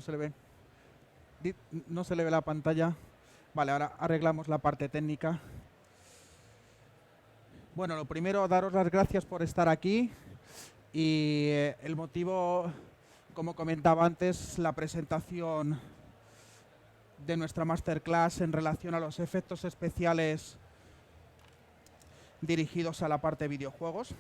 se le ve. No se le ve la pantalla. Vale, ahora arreglamos la parte técnica. Bueno, lo primero, daros las gracias por estar aquí. Y el motivo, como comentaba antes, la presentación de nuestra masterclass en relación a los efectos especiales dirigidos a la parte de videojuegos.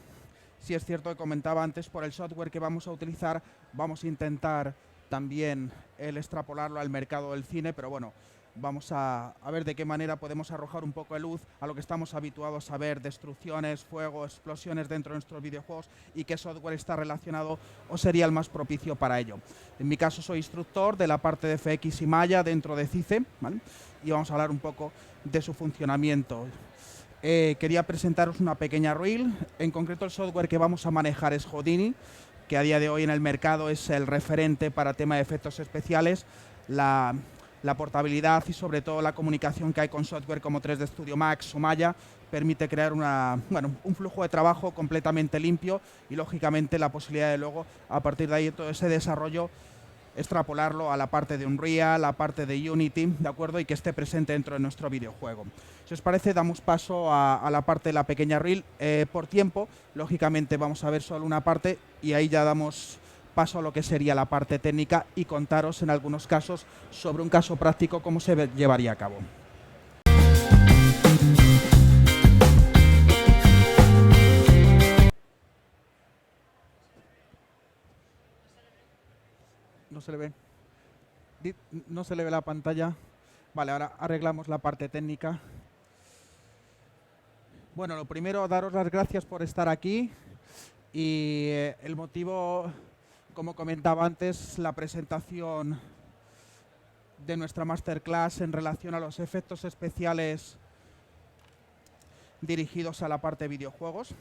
Si es cierto que comentaba antes, por el software que vamos a utilizar, vamos a intentar también el extrapolarlo al mercado del cine, pero bueno, vamos a ver de qué manera podemos arrojar un poco de luz a lo que estamos habituados a ver: destrucciones, fuego, explosiones dentro de nuestros videojuegos, y qué software está relacionado o sería el más propicio para ello. En mi caso soy instructor de la parte de FX y Maya dentro de CICE, ¿vale? Y vamos a hablar un poco de su funcionamiento. Quería presentaros una pequeña reel. En concreto, el software que vamos a manejar es Houdini, que a día de hoy en el mercado es el referente para tema de efectos especiales. La portabilidad y sobre todo la comunicación que hay con software como 3D Studio Max o Maya permite crear un flujo de trabajo completamente limpio y lógicamente la posibilidad de luego, a partir de ahí, todo ese desarrollo, extrapolarlo a la parte de Unreal, a la parte de Unity, ¿de acuerdo? Y que esté presente dentro de nuestro videojuego. Si os parece, damos paso a la parte de la pequeña reel. Por tiempo, lógicamente vamos a ver solo una parte y ahí ya damos paso a lo que sería la parte técnica y contaros en algunos casos sobre un caso práctico cómo se llevaría a cabo. No se le ve. No se le ve la pantalla. Vale, ahora arreglamos la parte técnica. Bueno, lo primero, daros las gracias por estar aquí. Y el motivo, como comentaba antes, la presentación de nuestra masterclass en relación a los efectos especiales dirigidos a la parte de videojuegos.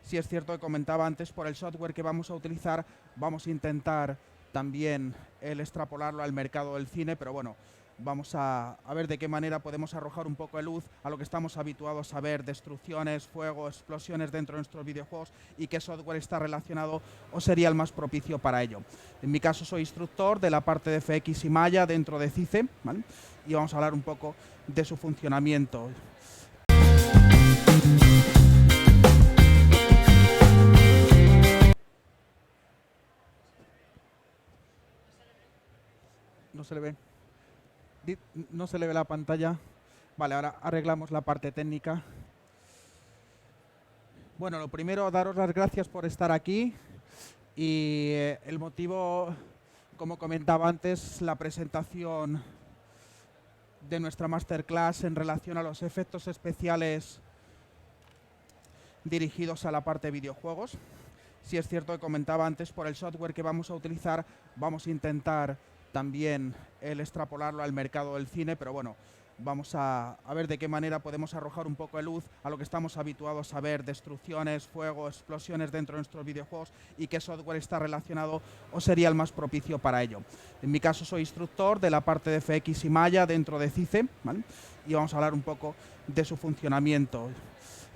Si es cierto que comentaba antes, por el software que vamos a utilizar, vamos a intentar también el extrapolarlo al mercado del cine, pero bueno, vamos a ver de qué manera podemos arrojar un poco de luz a lo que estamos habituados a ver: destrucciones, fuego, explosiones dentro de nuestros videojuegos, y qué software está relacionado o sería el más propicio para ello. En mi caso soy instructor de la parte de FX y Maya dentro de CICE, ¿vale? Y vamos a hablar un poco de su funcionamiento. No se le ve. No se le ve la pantalla. Vale, ahora arreglamos la parte técnica. Bueno, lo primero, daros las gracias por estar aquí. Y el motivo, como comentaba antes, la presentación de nuestra masterclass en relación a los efectos especiales dirigidos a la parte de videojuegos. Si es cierto que comentaba antes, por el software que vamos a utilizar, vamos a intentar también el extrapolarlo al mercado del cine, pero bueno, vamos a ver de qué manera podemos arrojar un poco de luz a lo que estamos habituados a ver: destrucciones, fuego, explosiones dentro de nuestros videojuegos, y qué software está relacionado o sería el más propicio para ello. En mi caso soy instructor de la parte de FX y Maya dentro de CICE, ¿vale? Y vamos a hablar un poco de su funcionamiento.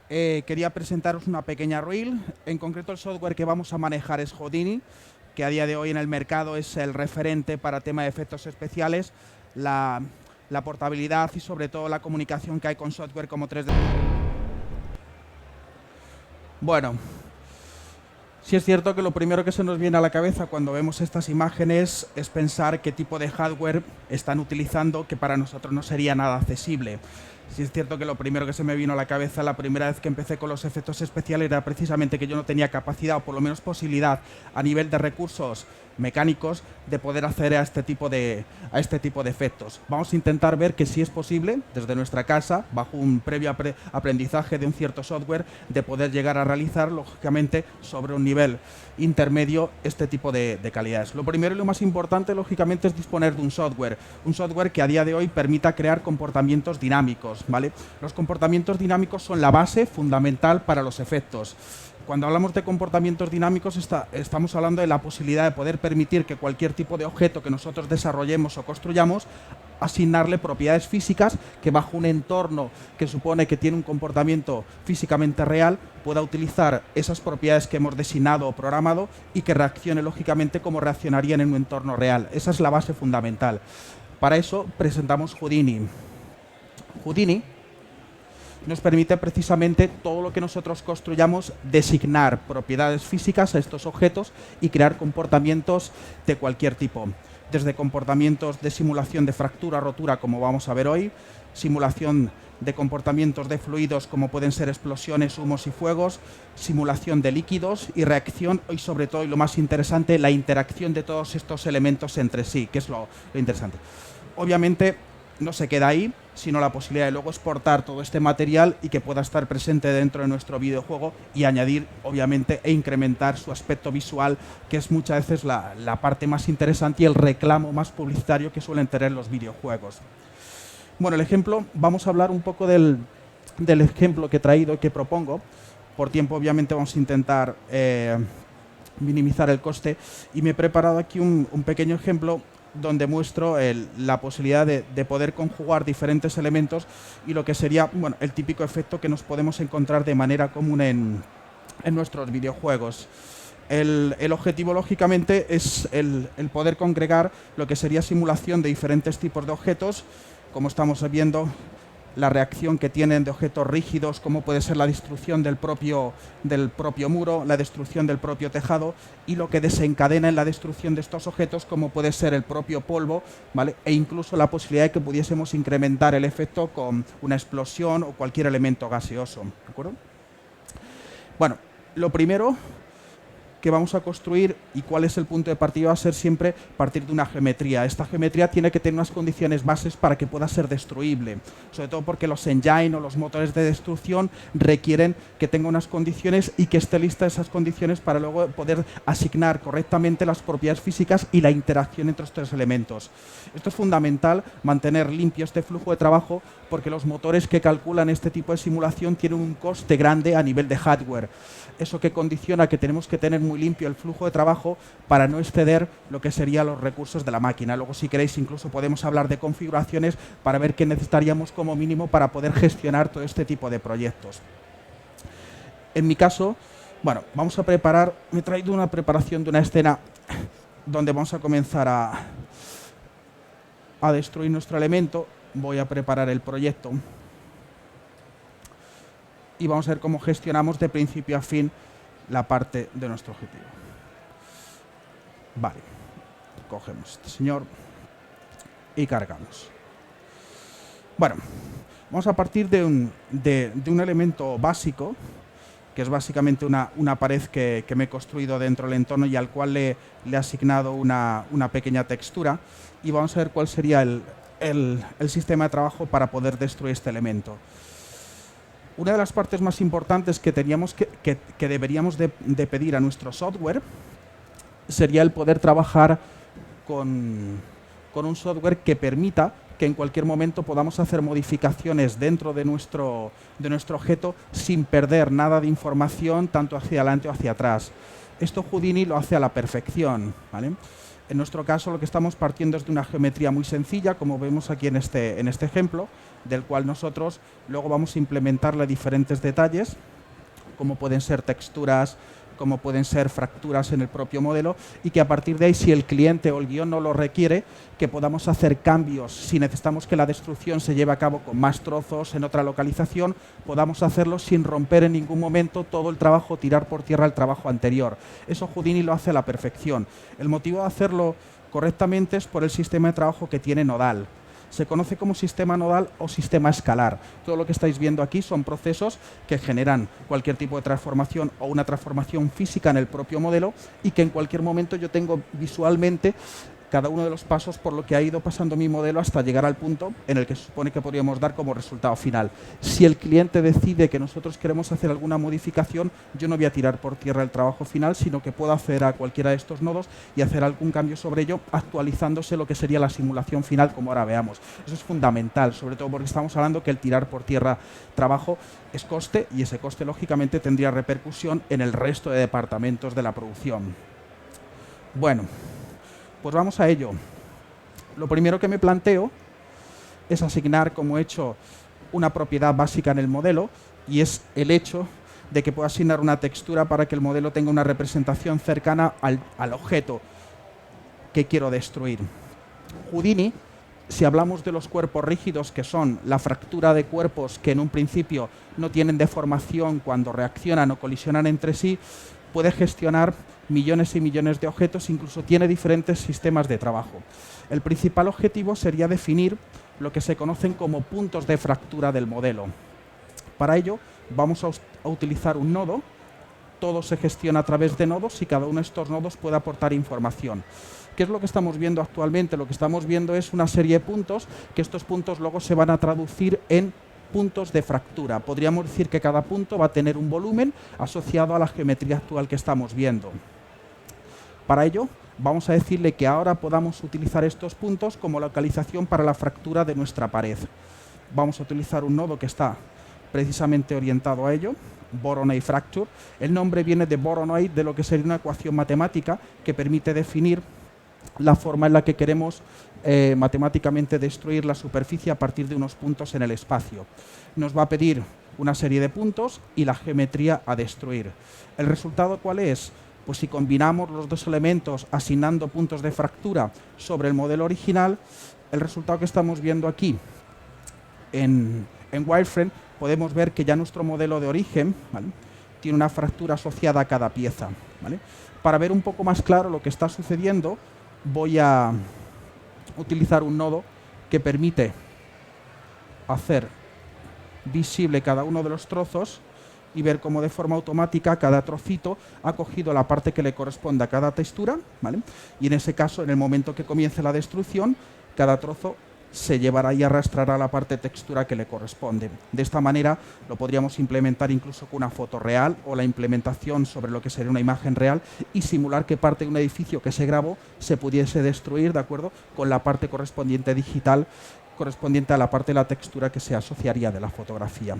Quería presentaros una pequeña reel. En concreto, el software que vamos a manejar es Houdini, que a día de hoy en el mercado es el referente para tema de efectos especiales. La portabilidad y sobre todo la comunicación que hay con software como 3D. Bueno, sí es cierto que lo primero que se nos viene a la cabeza cuando vemos estas imágenes es pensar qué tipo de hardware están utilizando, que para nosotros no sería nada accesible. Sí es cierto que lo primero que se me vino a la cabeza la primera vez que empecé con los efectos especiales era precisamente que yo no tenía capacidad, o por lo menos posibilidad, a nivel de recursos mecánicos, de poder acceder a este tipo de efectos. Vamos a intentar ver que sí es posible, desde nuestra casa, bajo un previo aprendizaje de un cierto software, de poder llegar a realizar, lógicamente, sobre un nivel intermedio, este tipo de calidades. Lo primero y lo más importante, lógicamente, es disponer de un software que a día de hoy permita crear comportamientos dinámicos, ¿vale? Los comportamientos dinámicos son la base fundamental para los efectos. Cuando hablamos de comportamientos dinámicos, estamos hablando de la posibilidad de poder permitir que cualquier tipo de objeto que nosotros desarrollemos o construyamos asignarle propiedades físicas que bajo un entorno que supone que tiene un comportamiento físicamente real pueda utilizar esas propiedades que hemos designado o programado y que reaccione lógicamente como reaccionarían en un entorno real. Esa es la base fundamental. Para eso presentamos Houdini. Houdini nos permite precisamente todo lo que nosotros construyamos designar propiedades físicas a estos objetos y crear comportamientos de cualquier tipo. Desde comportamientos de simulación de fractura, rotura, como vamos a ver hoy, simulación de comportamientos de fluidos como pueden ser explosiones, humos y fuegos, simulación de líquidos y reacción y sobre todo, y lo más interesante, la interacción de todos estos elementos entre sí, que es lo interesante. Obviamente no se queda ahí, sino la posibilidad de luego exportar todo este material y que pueda estar presente dentro de nuestro videojuego y añadir, obviamente, e incrementar su aspecto visual, que es muchas veces la parte más interesante y el reclamo más publicitario que suelen tener los videojuegos. Bueno, el ejemplo, vamos a hablar un poco del ejemplo que he traído y que propongo. Por tiempo, obviamente, vamos a intentar minimizar el coste y me he preparado aquí un pequeño ejemplo donde muestro la posibilidad de poder conjugar diferentes elementos y lo que sería el típico efecto que nos podemos encontrar de manera común en nuestros videojuegos. El objetivo, lógicamente, es el poder congregar lo que sería simulación de diferentes tipos de objetos, como estamos viendo, la reacción que tienen de objetos rígidos, como puede ser la destrucción del propio muro, la destrucción del propio tejado, y lo que desencadena en la destrucción de estos objetos, como puede ser el propio polvo, ¿vale? E incluso la posibilidad de que pudiésemos incrementar el efecto con una explosión o cualquier elemento gaseoso. ¿De acuerdo? Bueno, lo primero que vamos a construir y cuál es el punto de partida va a ser siempre partir de una geometría. Esta geometría tiene que tener unas condiciones bases para que pueda ser destruible, sobre todo porque los engine o los motores de destrucción requieren que tenga unas condiciones y que esté lista esas condiciones para luego poder asignar correctamente las propiedades físicas y la interacción entre estos tres elementos. Esto es fundamental, mantener limpio este flujo de trabajo, porque los motores que calculan este tipo de simulación tienen un coste grande a nivel de hardware. Eso que condiciona que tenemos que tener muy limpio el flujo de trabajo para no exceder lo que serían los recursos de la máquina. Luego, si queréis, incluso podemos hablar de configuraciones para ver qué necesitaríamos como mínimo para poder gestionar todo este tipo de proyectos. En mi caso, vamos a preparar, me he traído una preparación de una escena donde vamos a comenzar a destruir nuestro elemento. Voy a preparar el proyecto y vamos a ver cómo gestionamos de principio a fin la parte de nuestro objetivo. Vale, cogemos este señor y cargamos. Bueno, vamos a partir de un elemento básico, que es básicamente una pared que me he construido dentro del entorno y al cual le he asignado una pequeña textura, y vamos a ver cuál sería el sistema de trabajo para poder destruir este elemento. Una de las partes más importantes que deberíamos de pedir a nuestro software sería el poder trabajar con un software que permita que en cualquier momento podamos hacer modificaciones dentro de nuestro objeto sin perder nada de información tanto hacia adelante o hacia atrás. Esto Houdini lo hace a la perfección, ¿vale? En nuestro caso, lo que estamos partiendo es de una geometría muy sencilla, como vemos aquí en este ejemplo, del cual nosotros luego vamos a implementarle diferentes detalles, como pueden ser texturas, como pueden ser fracturas en el propio modelo, y que a partir de ahí, si el cliente o el guión no lo requiere, que podamos hacer cambios. Si necesitamos que la destrucción se lleve a cabo con más trozos en otra localización, podamos hacerlo sin romper en ningún momento todo el trabajo, tirar por tierra el trabajo anterior. Eso Houdini lo hace a la perfección. El motivo de hacerlo correctamente es por el sistema de trabajo que tiene Nodal. Se conoce como sistema nodal o sistema escalar. Todo lo que estáis viendo aquí son procesos que generan cualquier tipo de transformación o una transformación física en el propio modelo, y que en cualquier momento yo tengo visualmente cada uno de los pasos por lo que ha ido pasando mi modelo hasta llegar al punto en el que se supone que podríamos dar como resultado final. Si el cliente decide que nosotros queremos hacer alguna modificación, yo no voy a tirar por tierra el trabajo final, sino que puedo acceder a cualquiera de estos nodos y hacer algún cambio sobre ello, actualizándose lo que sería la simulación final, como ahora veamos. Eso es fundamental, sobre todo porque estamos hablando que el tirar por tierra trabajo es coste, y ese coste lógicamente tendría repercusión en el resto de departamentos de la producción. Bueno, pues vamos a ello. Lo primero que me planteo es asignar, como he hecho, una propiedad básica en el modelo, y es el hecho de que puedo asignar una textura para que el modelo tenga una representación cercana al objeto que quiero destruir. Houdini, si hablamos de los cuerpos rígidos, que son la fractura de cuerpos que en un principio no tienen deformación cuando reaccionan o colisionan entre sí, puede gestionar millones y millones de objetos, incluso tiene diferentes sistemas de trabajo. El principal objetivo sería definir lo que se conocen como puntos de fractura del modelo. Para ello, vamos a utilizar un nodo. Todo se gestiona a través de nodos y cada uno de estos nodos puede aportar información. ¿Qué es lo que estamos viendo actualmente? Lo que estamos viendo es una serie de puntos, que estos puntos luego se van a traducir en puntos de fractura. Podríamos decir que cada punto va a tener un volumen asociado a la geometría actual que estamos viendo. Para ello, vamos a decirle que ahora podamos utilizar estos puntos como localización para la fractura de nuestra pared. Vamos a utilizar un nodo que está precisamente orientado a ello, Voronoi Fracture. El nombre viene de Voronoi, de lo que sería una ecuación matemática que permite definir la forma en la que queremos matemáticamente destruir la superficie a partir de unos puntos en el espacio. Nos va a pedir una serie de puntos y la geometría a destruir. ¿El resultado cuál es? Pues si combinamos los dos elementos asignando puntos de fractura sobre el modelo original, el resultado que estamos viendo aquí en Wireframe, podemos ver que ya nuestro modelo de origen, ¿vale?, tiene una fractura asociada a cada pieza, ¿vale? Para ver un poco más claro lo que está sucediendo, voy a utilizar un nodo que permite hacer visible cada uno de los trozos y ver cómo de forma automática cada trocito ha cogido la parte que le corresponde a cada textura, ¿vale? Y en ese caso, en el momento que comience la destrucción, cada trozo se llevará y arrastrará la parte de textura que le corresponde. De esta manera lo podríamos implementar incluso con una foto real o la implementación sobre lo que sería una imagen real y simular que parte de un edificio que se grabó se pudiese destruir, ¿de acuerdo?, con la parte correspondiente digital correspondiente a la parte de la textura que se asociaría de la fotografía.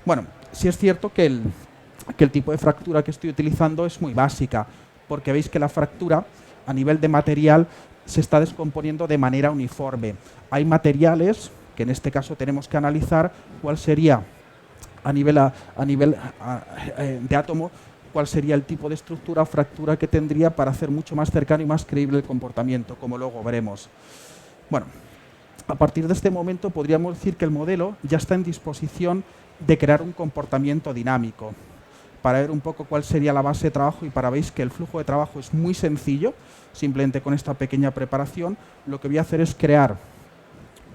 Bueno, sí es cierto que el tipo de fractura que estoy utilizando es muy básica, porque veis que la fractura a nivel de material se está descomponiendo de manera uniforme. Hay materiales que en este caso tenemos que analizar cuál sería a nivel de átomo, cuál sería el tipo de estructura o fractura que tendría para hacer mucho más cercano y más creíble el comportamiento, como luego veremos. Bueno, a partir de este momento podríamos decir que el modelo ya está en disposición de crear un comportamiento dinámico. Para ver un poco cuál sería la base de trabajo y para veis que el flujo de trabajo es muy sencillo, simplemente con esta pequeña preparación, lo que voy a hacer es crear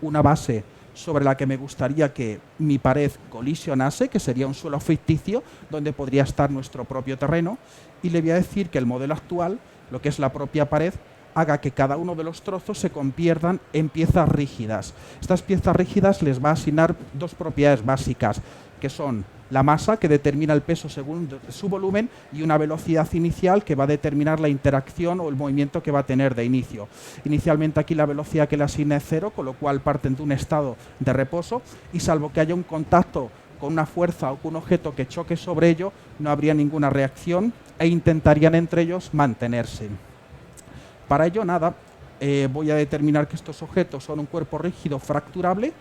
una base sobre la que me gustaría que mi pared colisionase, que sería un suelo ficticio donde podría estar nuestro propio terreno, y le voy a decir que el modelo actual, lo que es la propia pared, haga que cada uno de los trozos se conviertan en piezas rígidas. Estas piezas rígidas les va a asignar dos propiedades básicas, que son la masa, que determina el peso según su volumen, y una velocidad inicial que va a determinar la interacción o el movimiento que va a tener de inicio. Inicialmente aquí la velocidad que le asigna es 0, con lo cual parten de un estado de reposo, y salvo que haya un contacto con una fuerza o con un objeto que choque sobre ello, no habría ninguna reacción e intentarían entre ellos mantenerse. Para ello, nada, voy a determinar que estos objetos son un cuerpo rígido fracturable,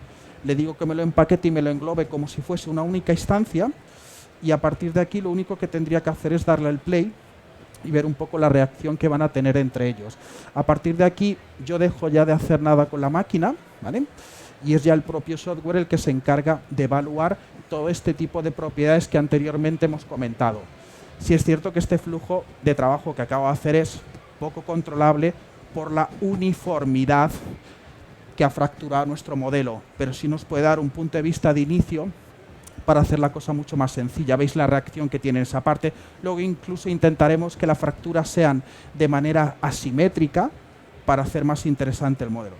le digo que me lo empaquete y me lo englobe como si fuese una única instancia, y a partir de aquí lo único que tendría que hacer es darle el play y ver un poco la reacción que van a tener entre ellos. A partir de aquí yo dejo ya de hacer nada con la máquina, ¿vale?, y es ya el propio software el que se encarga de evaluar todo este tipo de propiedades que anteriormente hemos comentado. Sí es cierto que este flujo de trabajo que acabo de hacer es poco controlable por la uniformidad que ha fracturado nuestro modelo, pero sí nos puede dar un punto de vista de inicio para hacer la cosa mucho más sencilla. Veis la reacción que tiene esa parte. Luego incluso intentaremos que las fracturas sean de manera asimétrica para hacer más interesante el modelo.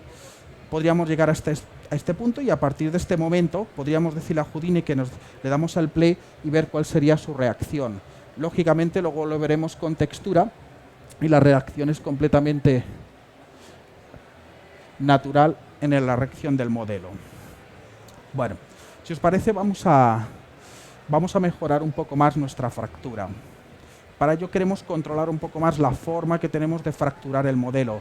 Podríamos llegar a este punto y a partir de este momento podríamos decirle a Houdini que le damos al play y ver cuál sería su reacción. Lógicamente luego lo veremos con textura y la reacción es completamente natural en la reacción del modelo. Bueno, si os parece vamos a mejorar un poco más nuestra fractura. Para ello queremos controlar un poco más la forma que tenemos de fracturar el modelo.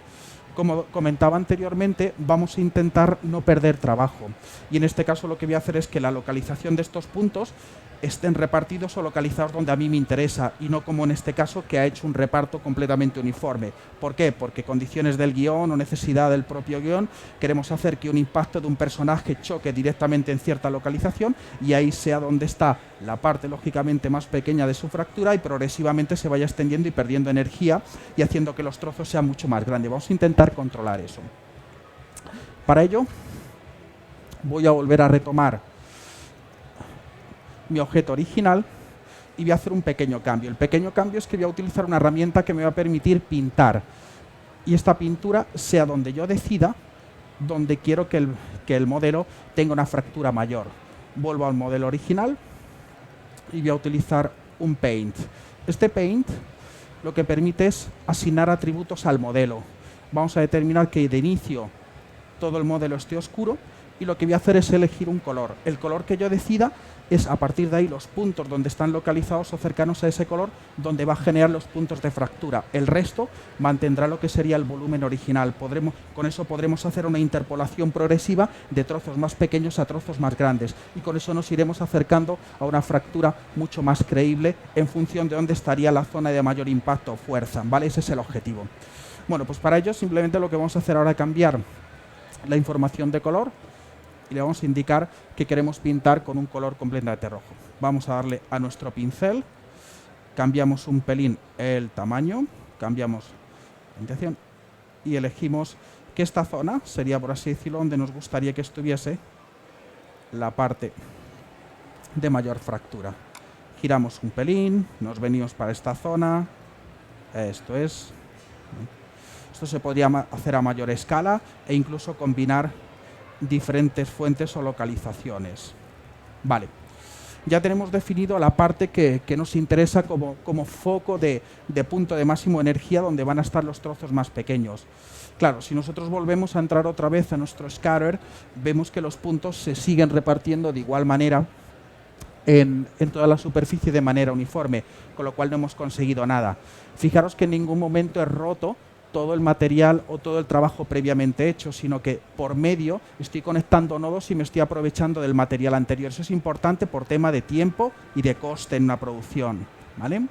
Como comentaba anteriormente, vamos a intentar no perder trabajo. Y en este caso lo que voy a hacer es que la localización de estos puntos estén repartidos o localizados donde a mí me interesa y no como en este caso que ha hecho un reparto completamente uniforme. ¿Por qué? Porque condiciones del guión o necesidad del propio guión queremos hacer que un impacto de un personaje choque directamente en cierta localización y ahí sea donde está la parte lógicamente más pequeña de su fractura y progresivamente se vaya extendiendo y perdiendo energía y haciendo que los trozos sean mucho más grandes. Vamos a intentar controlar eso. Para ello voy a volver a retomar mi objeto original y voy a hacer un pequeño cambio. El pequeño cambio es que voy a utilizar una herramienta que me va a permitir pintar y esta pintura sea donde yo decida, donde quiero que el modelo tenga una fractura mayor. Vuelvo al modelo original y voy a utilizar un paint. Este paint lo que permite es asignar atributos al modelo. Vamos a determinar que de inicio todo el modelo esté oscuro y lo que voy a hacer es elegir un color. El color que yo decida es a partir de ahí los puntos donde están localizados o cercanos a ese color donde va a generar los puntos de fractura. El resto mantendrá lo que sería el volumen original. Con eso podremos hacer una interpolación progresiva de trozos más pequeños a trozos más grandes y con eso nos iremos acercando a una fractura mucho más creíble en función de dónde estaría la zona de mayor impacto o fuerza, ¿vale? Ese es el objetivo. Bueno, pues para ello simplemente lo que vamos a hacer ahora es cambiar la información de color y le vamos a indicar que queremos pintar con un color completamente rojo. Vamos a darle a nuestro pincel, cambiamos un pelín el tamaño, cambiamos la orientación y elegimos que esta zona sería, por así decirlo, donde nos gustaría que estuviese la parte de mayor fractura. Giramos un pelín, nos venimos para esta zona, esto es. Esto se podría hacer a mayor escala e incluso combinar diferentes fuentes o localizaciones. Vale, ya tenemos definido la parte que nos interesa como foco de punto de máximo energía donde van a estar los trozos más pequeños. Claro, si nosotros volvemos a entrar otra vez a nuestro scatter, vemos que los puntos se siguen repartiendo de igual manera en toda la superficie de manera uniforme, con lo cual no hemos conseguido nada. Fijaros que en ningún momento he roto todo el material o todo el trabajo previamente hecho, sino que por medio estoy conectando nodos y me estoy aprovechando del material anterior. Eso es importante por tema de tiempo y de coste en una producción, ¿vale?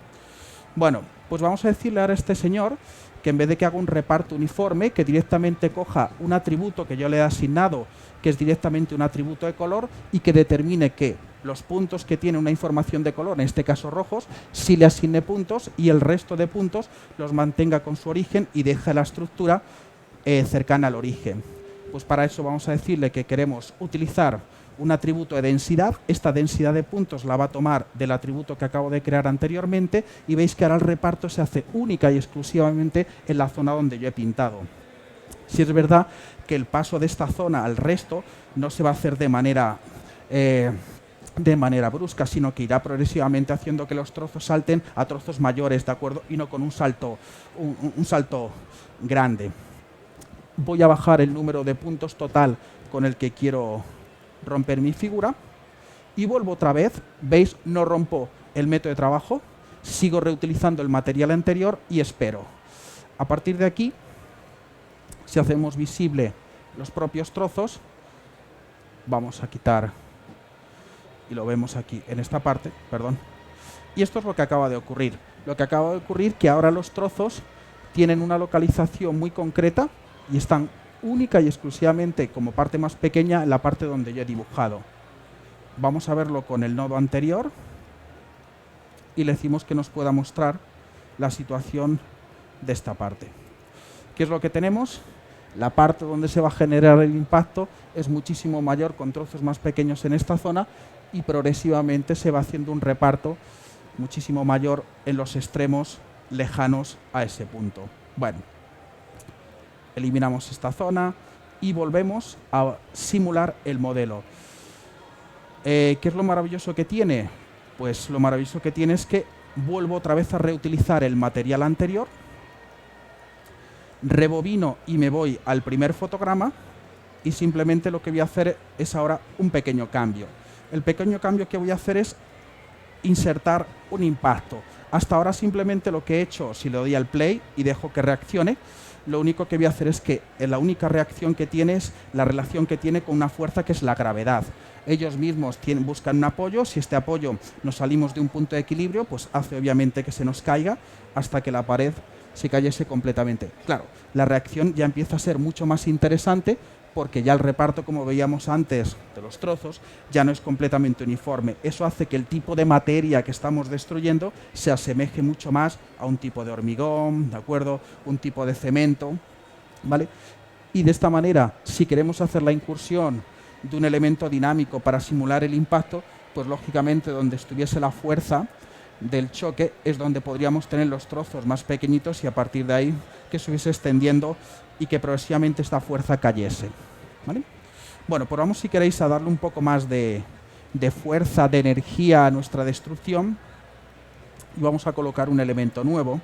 Bueno, pues vamos a decirle ahora a este señor que en vez de que haga un reparto uniforme, que directamente coja un atributo que yo le he asignado, que es directamente un atributo de color, y que determine que los puntos que tiene una información de color, en este caso rojos, sí le asigne puntos y el resto de puntos los mantenga con su origen y deje la estructura cercana al origen. Pues para eso vamos a decirle que queremos utilizar un atributo de densidad. Esta densidad de puntos la va a tomar del atributo que acabo de crear anteriormente y veis que ahora el reparto se hace única y exclusivamente en la zona donde yo he pintado. Si es verdad que el paso de esta zona al resto no se va a hacer de manera brusca, sino que irá progresivamente haciendo que los trozos salten a trozos mayores, ¿de acuerdo? Y no con un salto grande. Voy a bajar el número de puntos total con el que quiero romper mi figura y vuelvo otra vez. ¿Veis? No rompo el método de trabajo, sigo reutilizando el material anterior y espero. A partir de aquí, si hacemos visible los propios trozos, vamos a quitar, y lo vemos aquí en esta parte, perdón. Y esto es lo que acaba de ocurrir. Lo que acaba de ocurrir es que ahora los trozos tienen una localización muy concreta y están única y exclusivamente como parte más pequeña en la parte donde yo he dibujado. Vamos a verlo con el nodo anterior y le decimos que nos pueda mostrar la situación de esta parte. ¿Qué es lo que tenemos? La parte donde se va a generar el impacto es muchísimo mayor con trozos más pequeños en esta zona y progresivamente se va haciendo un reparto muchísimo mayor en los extremos lejanos a ese punto. Bueno, eliminamos esta zona y volvemos a simular el modelo. ¿Qué es lo maravilloso que tiene? Pues lo maravilloso que tiene es que vuelvo otra vez a reutilizar el material anterior, rebobino y me voy al primer fotograma y simplemente lo que voy a hacer es ahora un pequeño cambio. El pequeño cambio que voy a hacer es insertar un impacto. Hasta ahora simplemente lo que he hecho, si le doy al play y dejo que reaccione, lo único que voy a hacer es que la única reacción que tiene es la relación que tiene con una fuerza que es la gravedad. Ellos mismos buscan un apoyo, si este apoyo nos salimos de un punto de equilibrio, pues hace obviamente que se nos caiga hasta que la pared se cayese completamente. Claro, la reacción ya empieza a ser mucho más interesante porque ya el reparto, como veíamos antes, de los trozos, ya no es completamente uniforme. Eso hace que el tipo de materia que estamos destruyendo se asemeje mucho más a un tipo de hormigón, ¿de acuerdo? Un tipo de cemento, ¿vale? Y de esta manera, si queremos hacer la incursión de un elemento dinámico para simular el impacto, pues lógicamente donde estuviese la fuerza del choque es donde podríamos tener los trozos más pequeñitos y a partir de ahí que se hubiese extendiendo y que progresivamente esta fuerza cayese, ¿vale? Bueno, pues vamos, si queréis, a darle un poco más de fuerza, de energía a nuestra destrucción y vamos a colocar un elemento nuevo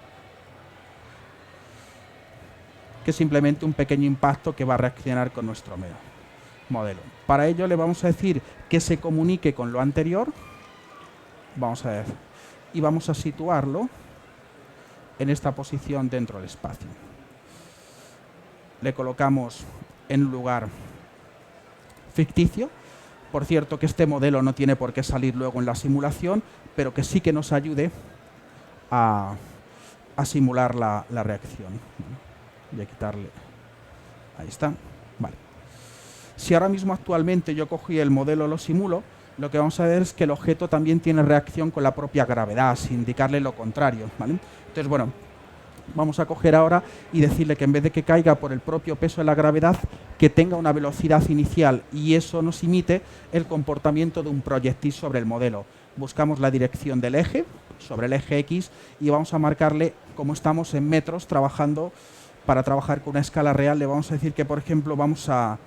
que es simplemente un pequeño impacto que va a reaccionar con nuestro modelo. Para ello le vamos a decir que se comunique con lo anterior, vamos a ver, y vamos a situarlo en esta posición dentro del espacio. Le colocamos en un lugar ficticio. Por cierto, que este modelo no tiene por qué salir luego en la simulación, pero que sí que nos ayude a simular la reacción. Voy a quitarle. Ahí está. Vale. Si ahora mismo actualmente yo cogí el modelo, lo simulo, lo que vamos a ver es que el objeto también tiene reacción con la propia gravedad, sin indicarle lo contrario, ¿vale? Entonces, bueno, vamos a coger ahora y decirle que en vez de que caiga por el propio peso de la gravedad, que tenga una velocidad inicial y eso nos imite el comportamiento de un proyectil sobre el modelo. Buscamos la dirección del eje, sobre el eje X, y vamos a marcarle, como estamos en metros trabajando, para trabajar con una escala real, le vamos a decir que, por ejemplo, vamos a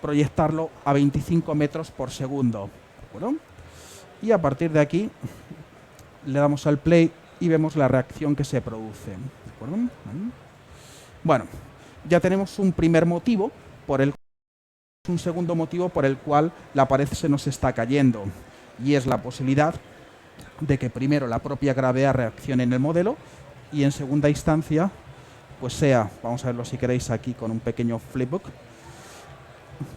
proyectarlo a 25 metros por segundo. ¿De acuerdo? Y a partir de aquí le damos al play y vemos la reacción que se produce. ¿De acuerdo? Bueno, ya tenemos un primer motivo, un segundo motivo por el cual la pared se nos está cayendo, y es la posibilidad de que primero la propia gravedad reaccione en el modelo y en segunda instancia pues sea, vamos a verlo si queréis aquí con un pequeño flipbook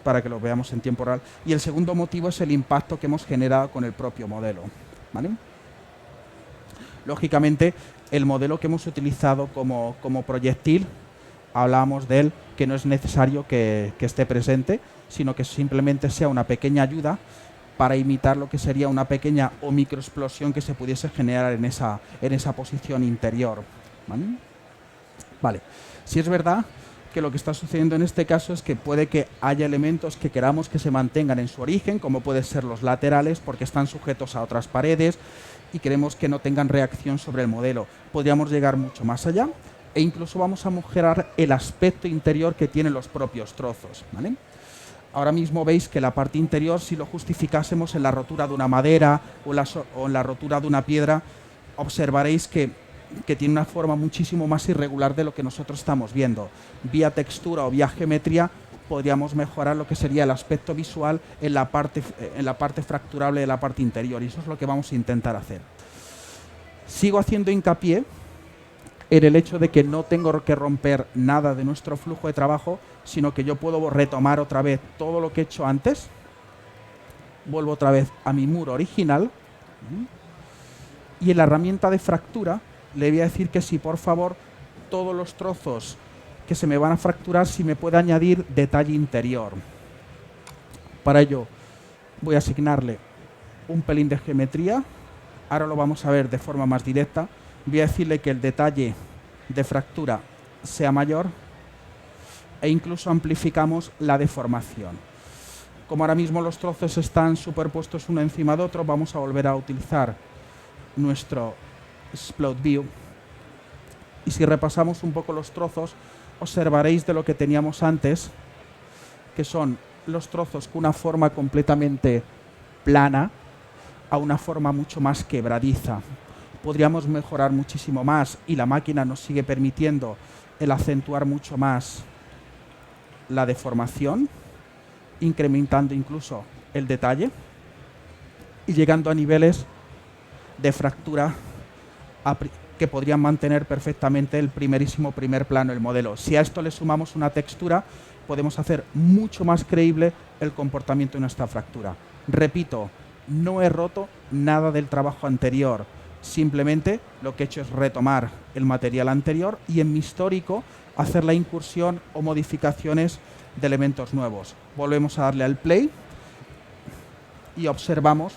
para que lo veamos en tiempo real, y el segundo motivo es el impacto que hemos generado con el propio modelo, ¿vale? Lógicamente, el modelo que hemos utilizado como proyectil, hablábamos de él, que no es necesario que esté presente, sino que simplemente sea una pequeña ayuda para imitar lo que sería una pequeña o microexplosión que se pudiese generar en esa posición interior, ¿vale? Vale. Si es verdad que lo que está sucediendo en este caso es que puede que haya elementos que queramos que se mantengan en su origen, como pueden ser los laterales, porque están sujetos a otras paredes y queremos que no tengan reacción sobre el modelo. Podríamos llegar mucho más allá e incluso vamos a mejorar el aspecto interior que tienen los propios trozos, ¿vale? Ahora mismo veis que la parte interior, si lo justificásemos en la rotura de una madera o en la rotura de una piedra, observaréis que tiene una forma muchísimo más irregular de lo que nosotros estamos viendo. Vía textura o vía geometría podríamos mejorar lo que sería el aspecto visual en la parte fracturable de la parte interior, y eso es lo que vamos a intentar hacer. Sigo haciendo hincapié en el hecho de que no tengo que romper nada de nuestro flujo de trabajo, sino que yo puedo retomar otra vez todo lo que he hecho antes, vuelvo otra vez a mi muro original, y en la herramienta de fractura le voy a decir que si por favor todos los trozos que se me van a fracturar, si me puede añadir detalle interior. Para ello voy a asignarle un pelín de geometría, ahora lo vamos a ver de forma más directa. Voy a decirle que el detalle de fractura sea mayor e incluso amplificamos la deformación. Como ahora mismo los trozos están superpuestos uno encima de otro, vamos a volver a utilizar nuestro Explode View, y si repasamos un poco los trozos, observaréis de lo que teníamos antes, que son los trozos con una forma completamente plana a una forma mucho más quebradiza. Podríamos mejorar muchísimo más y la máquina nos sigue permitiendo el acentuar mucho más la deformación, incrementando incluso el detalle y llegando a niveles de fractura que podrían mantener perfectamente el primer plano del modelo. Si a esto le sumamos una textura, podemos hacer mucho más creíble el comportamiento de nuestra fractura. Repito, no he roto nada del trabajo anterior, simplemente lo que he hecho es retomar el material anterior y en mi histórico hacer la incursión o modificaciones de elementos nuevos. Volvemos a darle al play y observamos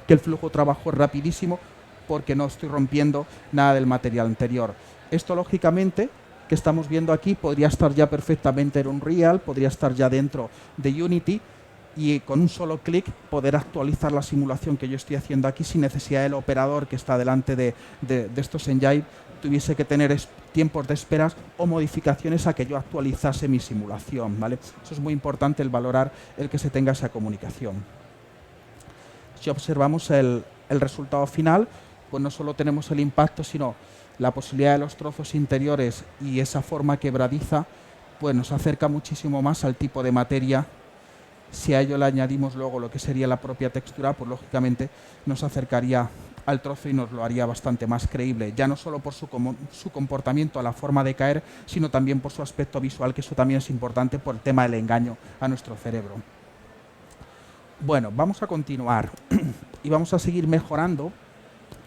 que el flujo de trabajo es rapidísimo porque no estoy rompiendo nada del material anterior. Esto, lógicamente, que estamos viendo aquí, podría estar ya perfectamente en Unreal, podría estar ya dentro de Unity y con un solo clic poder actualizar la simulación que yo estoy haciendo aquí sin necesidad del operador que está delante de estos engines tuviese que tener tiempos de esperas o modificaciones a que yo actualizase mi simulación, ¿vale? Eso es muy importante, el valorar el que se tenga esa comunicación. Si observamos el resultado final, pues no solo tenemos el impacto, sino la posibilidad de los trozos interiores y esa forma quebradiza, pues nos acerca muchísimo más al tipo de materia. Si a ello le añadimos luego lo que sería la propia textura, pues lógicamente nos acercaría al trozo y nos lo haría bastante más creíble, ya no solo por su comportamiento a la forma de caer, sino también por su aspecto visual, que eso también es importante por el tema del engaño a nuestro cerebro. Bueno, vamos a continuar y vamos a seguir mejorando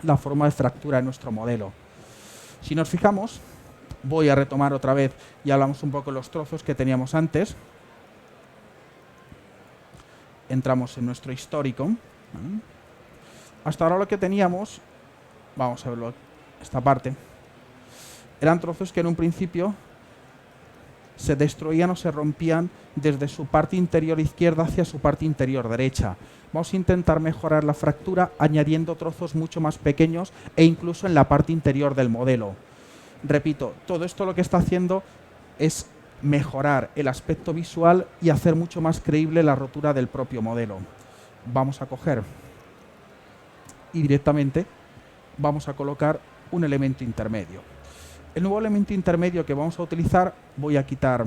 la forma de fractura de nuestro modelo. Si nos fijamos, voy a retomar otra vez y hablamos un poco de los trozos que teníamos antes. Entramos en nuestro histórico. Hasta ahora lo que teníamos, vamos a verlo, esta parte, eran trozos que en un principio se destruían o se rompían desde su parte interior izquierda hacia su parte interior derecha. Vamos a intentar mejorar la fractura añadiendo trozos mucho más pequeños e incluso en la parte interior del modelo. Repito, todo esto lo que está haciendo es mejorar el aspecto visual y hacer mucho más creíble la rotura del propio modelo. Vamos a coger y directamente vamos a colocar un elemento intermedio. El nuevo elemento intermedio que vamos a utilizar, voy a quitar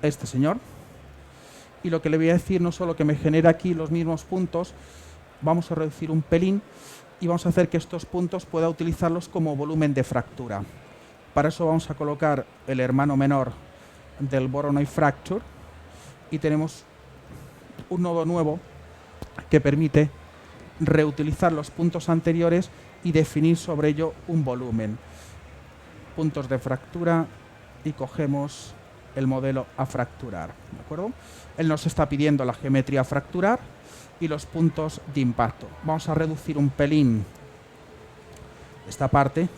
este señor y lo que le voy a decir no solo que me genera aquí los mismos puntos, vamos a reducir un pelín y vamos a hacer que estos puntos pueda utilizarlos como volumen de fractura. Para eso vamos a colocar el hermano menor del Voronoi Fracture y tenemos un nodo nuevo que permite reutilizar los puntos anteriores y definir sobre ello un volumen. Puntos de fractura y cogemos el modelo a fracturar, ¿de acuerdo? Él nos está pidiendo la geometría a fracturar y los puntos de impacto. Vamos a reducir un pelín esta parte.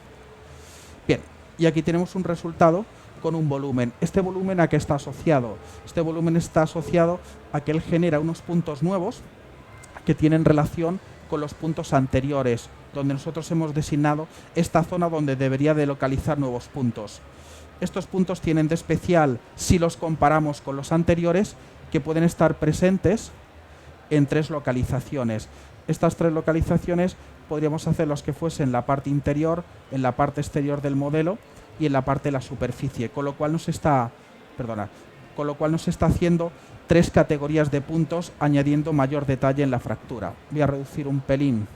Bien, y aquí tenemos un resultado con un volumen. ¿Este volumen a qué está asociado? Este volumen está asociado a que él genera unos puntos nuevos que tienen relación con los puntos anteriores, donde nosotros hemos designado esta zona donde debería de localizar nuevos puntos. Estos puntos tienen de especial, si los comparamos con los anteriores, que pueden estar presentes en 3 localizaciones. Estas 3 localizaciones podríamos hacerlos que fuesen en la parte interior, en la parte exterior del modelo y en la parte de la superficie, con lo cual nos está haciendo 3 categorías de puntos, añadiendo mayor detalle en la fractura. Voy a reducir un pelín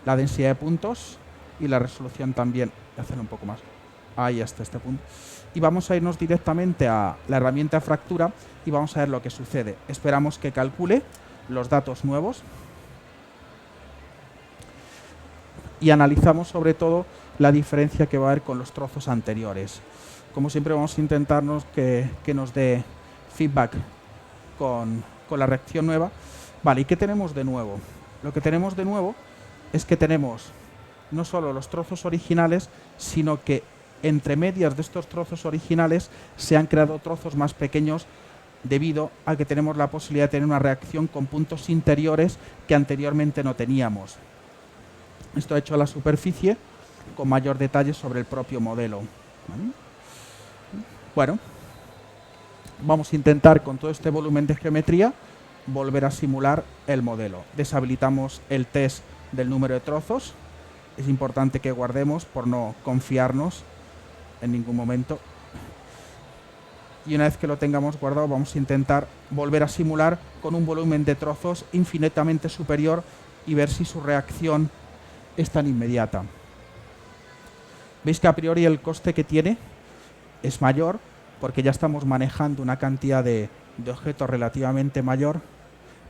la densidad de puntos y la resolución también, voy a hacerlo un poco más. Ahí está este punto. Y vamos a irnos directamente a la herramienta de fractura y vamos a ver lo que sucede. Esperamos que calcule los datos nuevos y analizamos sobre todo la diferencia que va a haber con los trozos anteriores. Como siempre vamos a intentarnos que nos dé feedback con la reacción nueva. Vale, ¿y qué tenemos de nuevo? Lo que tenemos de nuevo es que tenemos no solo los trozos originales, sino que entre medias de estos trozos originales se han creado trozos más pequeños debido a que tenemos la posibilidad de tener una reacción con puntos interiores que anteriormente no teníamos. Esto ha hecho a la superficie con mayor detalle sobre el propio modelo. ¿Vale? Bueno, vamos a intentar con todo este volumen de geometría volver a simular el modelo. Deshabilitamos el test del número de trozos. Es importante que guardemos por no confiarnos en ningún momento. Y una vez que lo tengamos guardado, vamos a intentar volver a simular con un volumen de trozos infinitamente superior y ver si su reacción es tan inmediata. Veis que a priori el coste que tiene es mayor porque ya estamos manejando una cantidad de objetos relativamente mayor,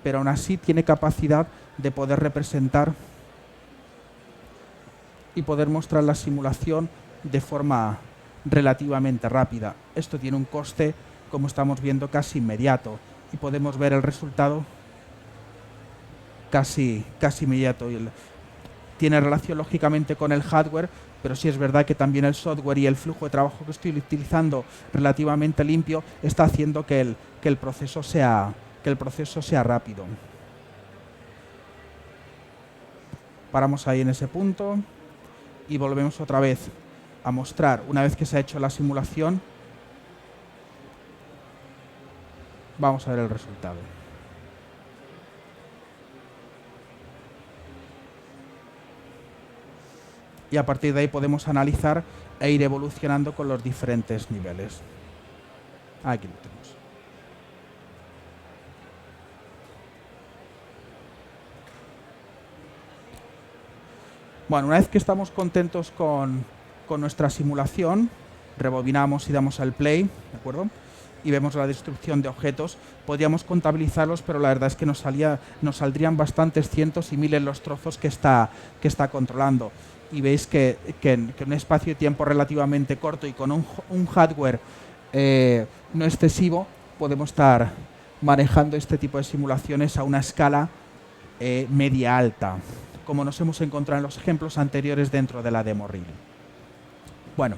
pero aún así tiene capacidad de poder representar y poder mostrar la simulación de forma relativamente rápida. Esto tiene un coste, como estamos viendo, casi inmediato y podemos ver el resultado casi inmediato. Tiene relación lógicamente con el hardware, pero sí es verdad que también el software y el flujo de trabajo que estoy utilizando relativamente limpio está haciendo que el proceso sea rápido. Paramos ahí en ese punto y volvemos otra vez a mostrar, una vez que se ha hecho la simulación, vamos a ver el resultado. Y a partir de ahí podemos analizar e ir evolucionando con los diferentes niveles. Aquí lo tenemos. Bueno, una vez que estamos contentos con nuestra simulación, rebobinamos y damos al play, ¿de acuerdo? Y vemos la destrucción de objetos. Podríamos contabilizarlos, pero la verdad es que nos saldrían bastantes cientos y miles los trozos que está controlando. Y veis que en un espacio de tiempo relativamente corto y con un hardware no excesivo, podemos estar manejando este tipo de simulaciones a una escala media-alta, como nos hemos encontrado en los ejemplos anteriores dentro de la demo reel. Bueno,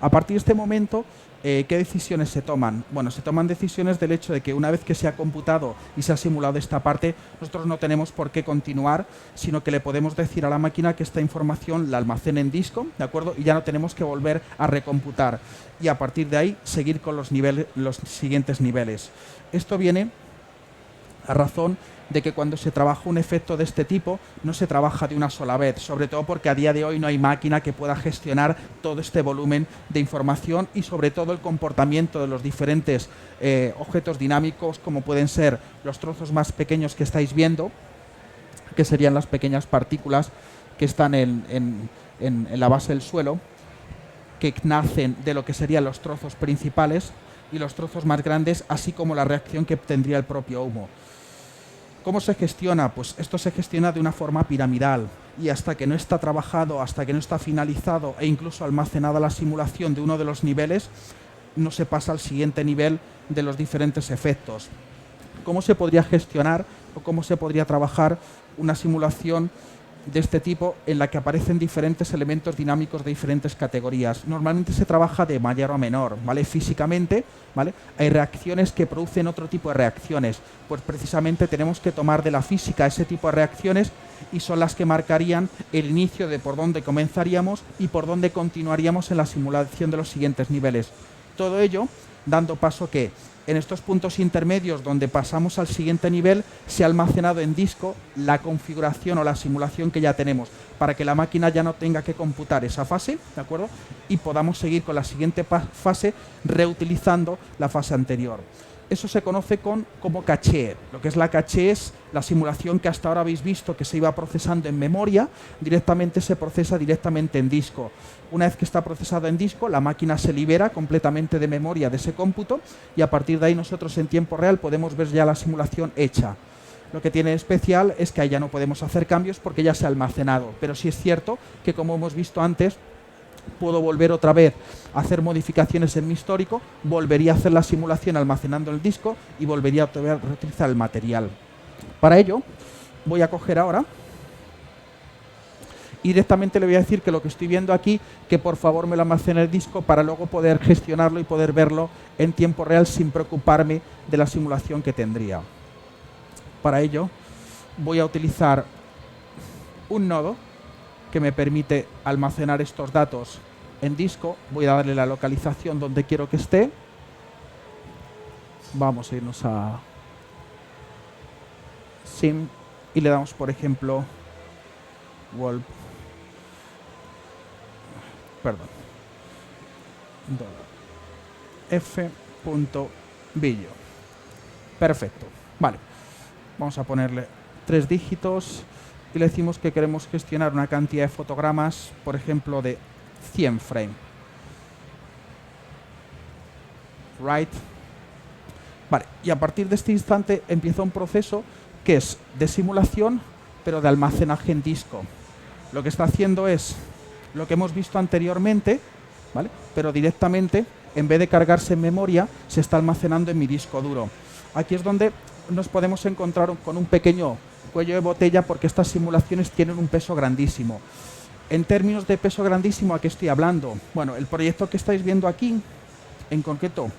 a partir de este momento, ¿qué decisiones se toman? Bueno, se toman decisiones del hecho de que una vez que se ha computado y se ha simulado esta parte, nosotros no tenemos por qué continuar, sino que le podemos decir a la máquina que esta información la almacene en disco, ¿de acuerdo? Y ya no tenemos que volver a recomputar. Y a partir de ahí, seguir con los siguientes niveles. Esto viene a razón de que cuando se trabaja un efecto de este tipo no se trabaja de una sola vez, sobre todo porque a día de hoy no hay máquina que pueda gestionar todo este volumen de información y sobre todo el comportamiento de los diferentes objetos dinámicos, como pueden ser los trozos más pequeños que estáis viendo, que serían las pequeñas partículas que están en la base del suelo, que nacen de lo que serían los trozos principales y los trozos más grandes, así como la reacción que tendría el propio humo. ¿Cómo se gestiona? Pues esto se gestiona de una forma piramidal y hasta que no está trabajado, hasta que no está finalizado e incluso almacenada la simulación de uno de los niveles, no se pasa al siguiente nivel de los diferentes efectos. ¿Cómo se podría gestionar o cómo se podría trabajar una simulación de este tipo en la que aparecen diferentes elementos dinámicos de diferentes categorías? Normalmente se trabaja de mayor a menor, ¿vale? Físicamente, ¿vale? Hay reacciones que producen otro tipo de reacciones. Pues precisamente tenemos que tomar de la física ese tipo de reacciones y son las que marcarían el inicio de por dónde comenzaríamos y por dónde continuaríamos en la simulación de los siguientes niveles. Todo ello dando paso que en estos puntos intermedios donde pasamos al siguiente nivel se ha almacenado en disco la configuración o la simulación que ya tenemos para que la máquina ya no tenga que computar esa fase, ¿de acuerdo? Y podamos seguir con la siguiente fase reutilizando la fase anterior. Eso se conoce como caché. Lo que es la caché es la simulación que hasta ahora habéis visto que se iba procesando en memoria, directamente se procesa directamente en disco. Una vez que está procesado en disco, la máquina se libera completamente de memoria de ese cómputo y a partir de ahí nosotros en tiempo real podemos ver ya la simulación hecha. Lo que tiene especial es que ahí ya no podemos hacer cambios porque ya se ha almacenado, pero sí es cierto que, como hemos visto antes, puedo volver otra vez a hacer modificaciones en mi histórico, volvería a hacer la simulación almacenando el disco y volvería a reutilizar el material. Para ello, voy a coger ahora y directamente le voy a decir que lo que estoy viendo aquí, que por favor me lo almacene el disco para luego poder gestionarlo y poder verlo en tiempo real sin preocuparme de la simulación que tendría. Para ello, voy a utilizar un nodo que me permite almacenar estos datos en disco. Voy a darle la localización donde quiero que esté. Vamos a irnos a sim y le damos, por ejemplo, f.video. Perfecto. Vale. Vamos a ponerle 3 dígitos y le decimos que queremos gestionar una cantidad de fotogramas, por ejemplo, de 100 frames. Right. Vale, y a partir de este instante empieza un proceso que es de simulación, pero de almacenaje en disco. Lo que está haciendo es lo que hemos visto anteriormente, ¿vale? Pero directamente, en vez de cargarse en memoria, se está almacenando en mi disco duro. Aquí es donde nos podemos encontrar con un pequeño cuello de botella, porque estas simulaciones tienen un peso grandísimo. En términos de peso grandísimo, ¿a qué estoy hablando? Bueno, el proyecto que estáis viendo aquí, en concreto,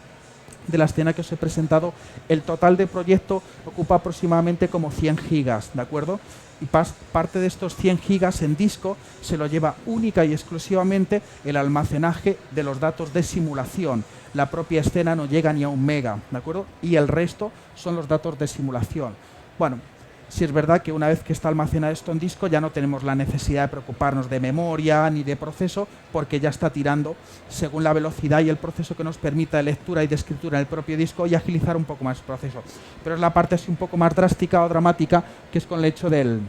de la escena que os he presentado, el total de proyecto ocupa aproximadamente como 100 gigas, ¿de acuerdo? Y parte de estos 100 gigas en disco se lo lleva única y exclusivamente el almacenaje de los datos de simulación. La propia escena no llega ni a 1 mega, ¿de acuerdo? Y el resto son los datos de simulación. Bueno, si es verdad que una vez que está almacenado esto en disco ya no tenemos la necesidad de preocuparnos de memoria ni de proceso, porque ya está tirando según la velocidad y el proceso que nos permita de lectura y de escritura en el propio disco, y agilizar un poco más el proceso. Pero es la parte así un poco más drástica o dramática, que es con el hecho del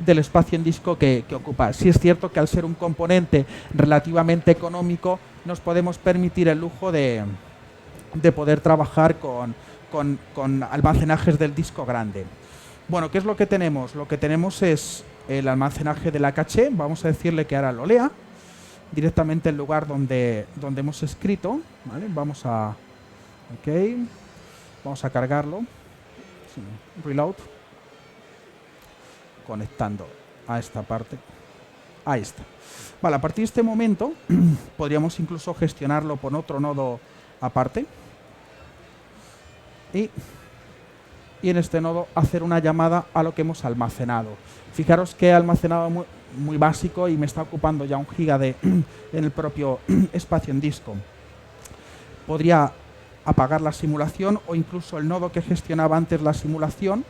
espacio en disco que ocupa. Sí es cierto que al ser un componente relativamente económico nos podemos permitir el lujo de poder trabajar con almacenajes del disco grande. Bueno, ¿qué es lo que tenemos? Lo que tenemos es el almacenaje de la caché. Vamos a decirle que ahora lo lea directamente el lugar donde hemos escrito, ¿vale? Vamos a cargarlo. Sí, reload. Conectando a esta parte. Ahí está. Vale, a partir de este momento podríamos incluso gestionarlo por otro nodo aparte. Y en este nodo hacer una llamada a lo que hemos almacenado. Fijaros que he almacenado muy básico y me está ocupando ya 1 giga en el propio espacio en disco. Podría apagar la simulación, o incluso el nodo que gestionaba antes la simulación,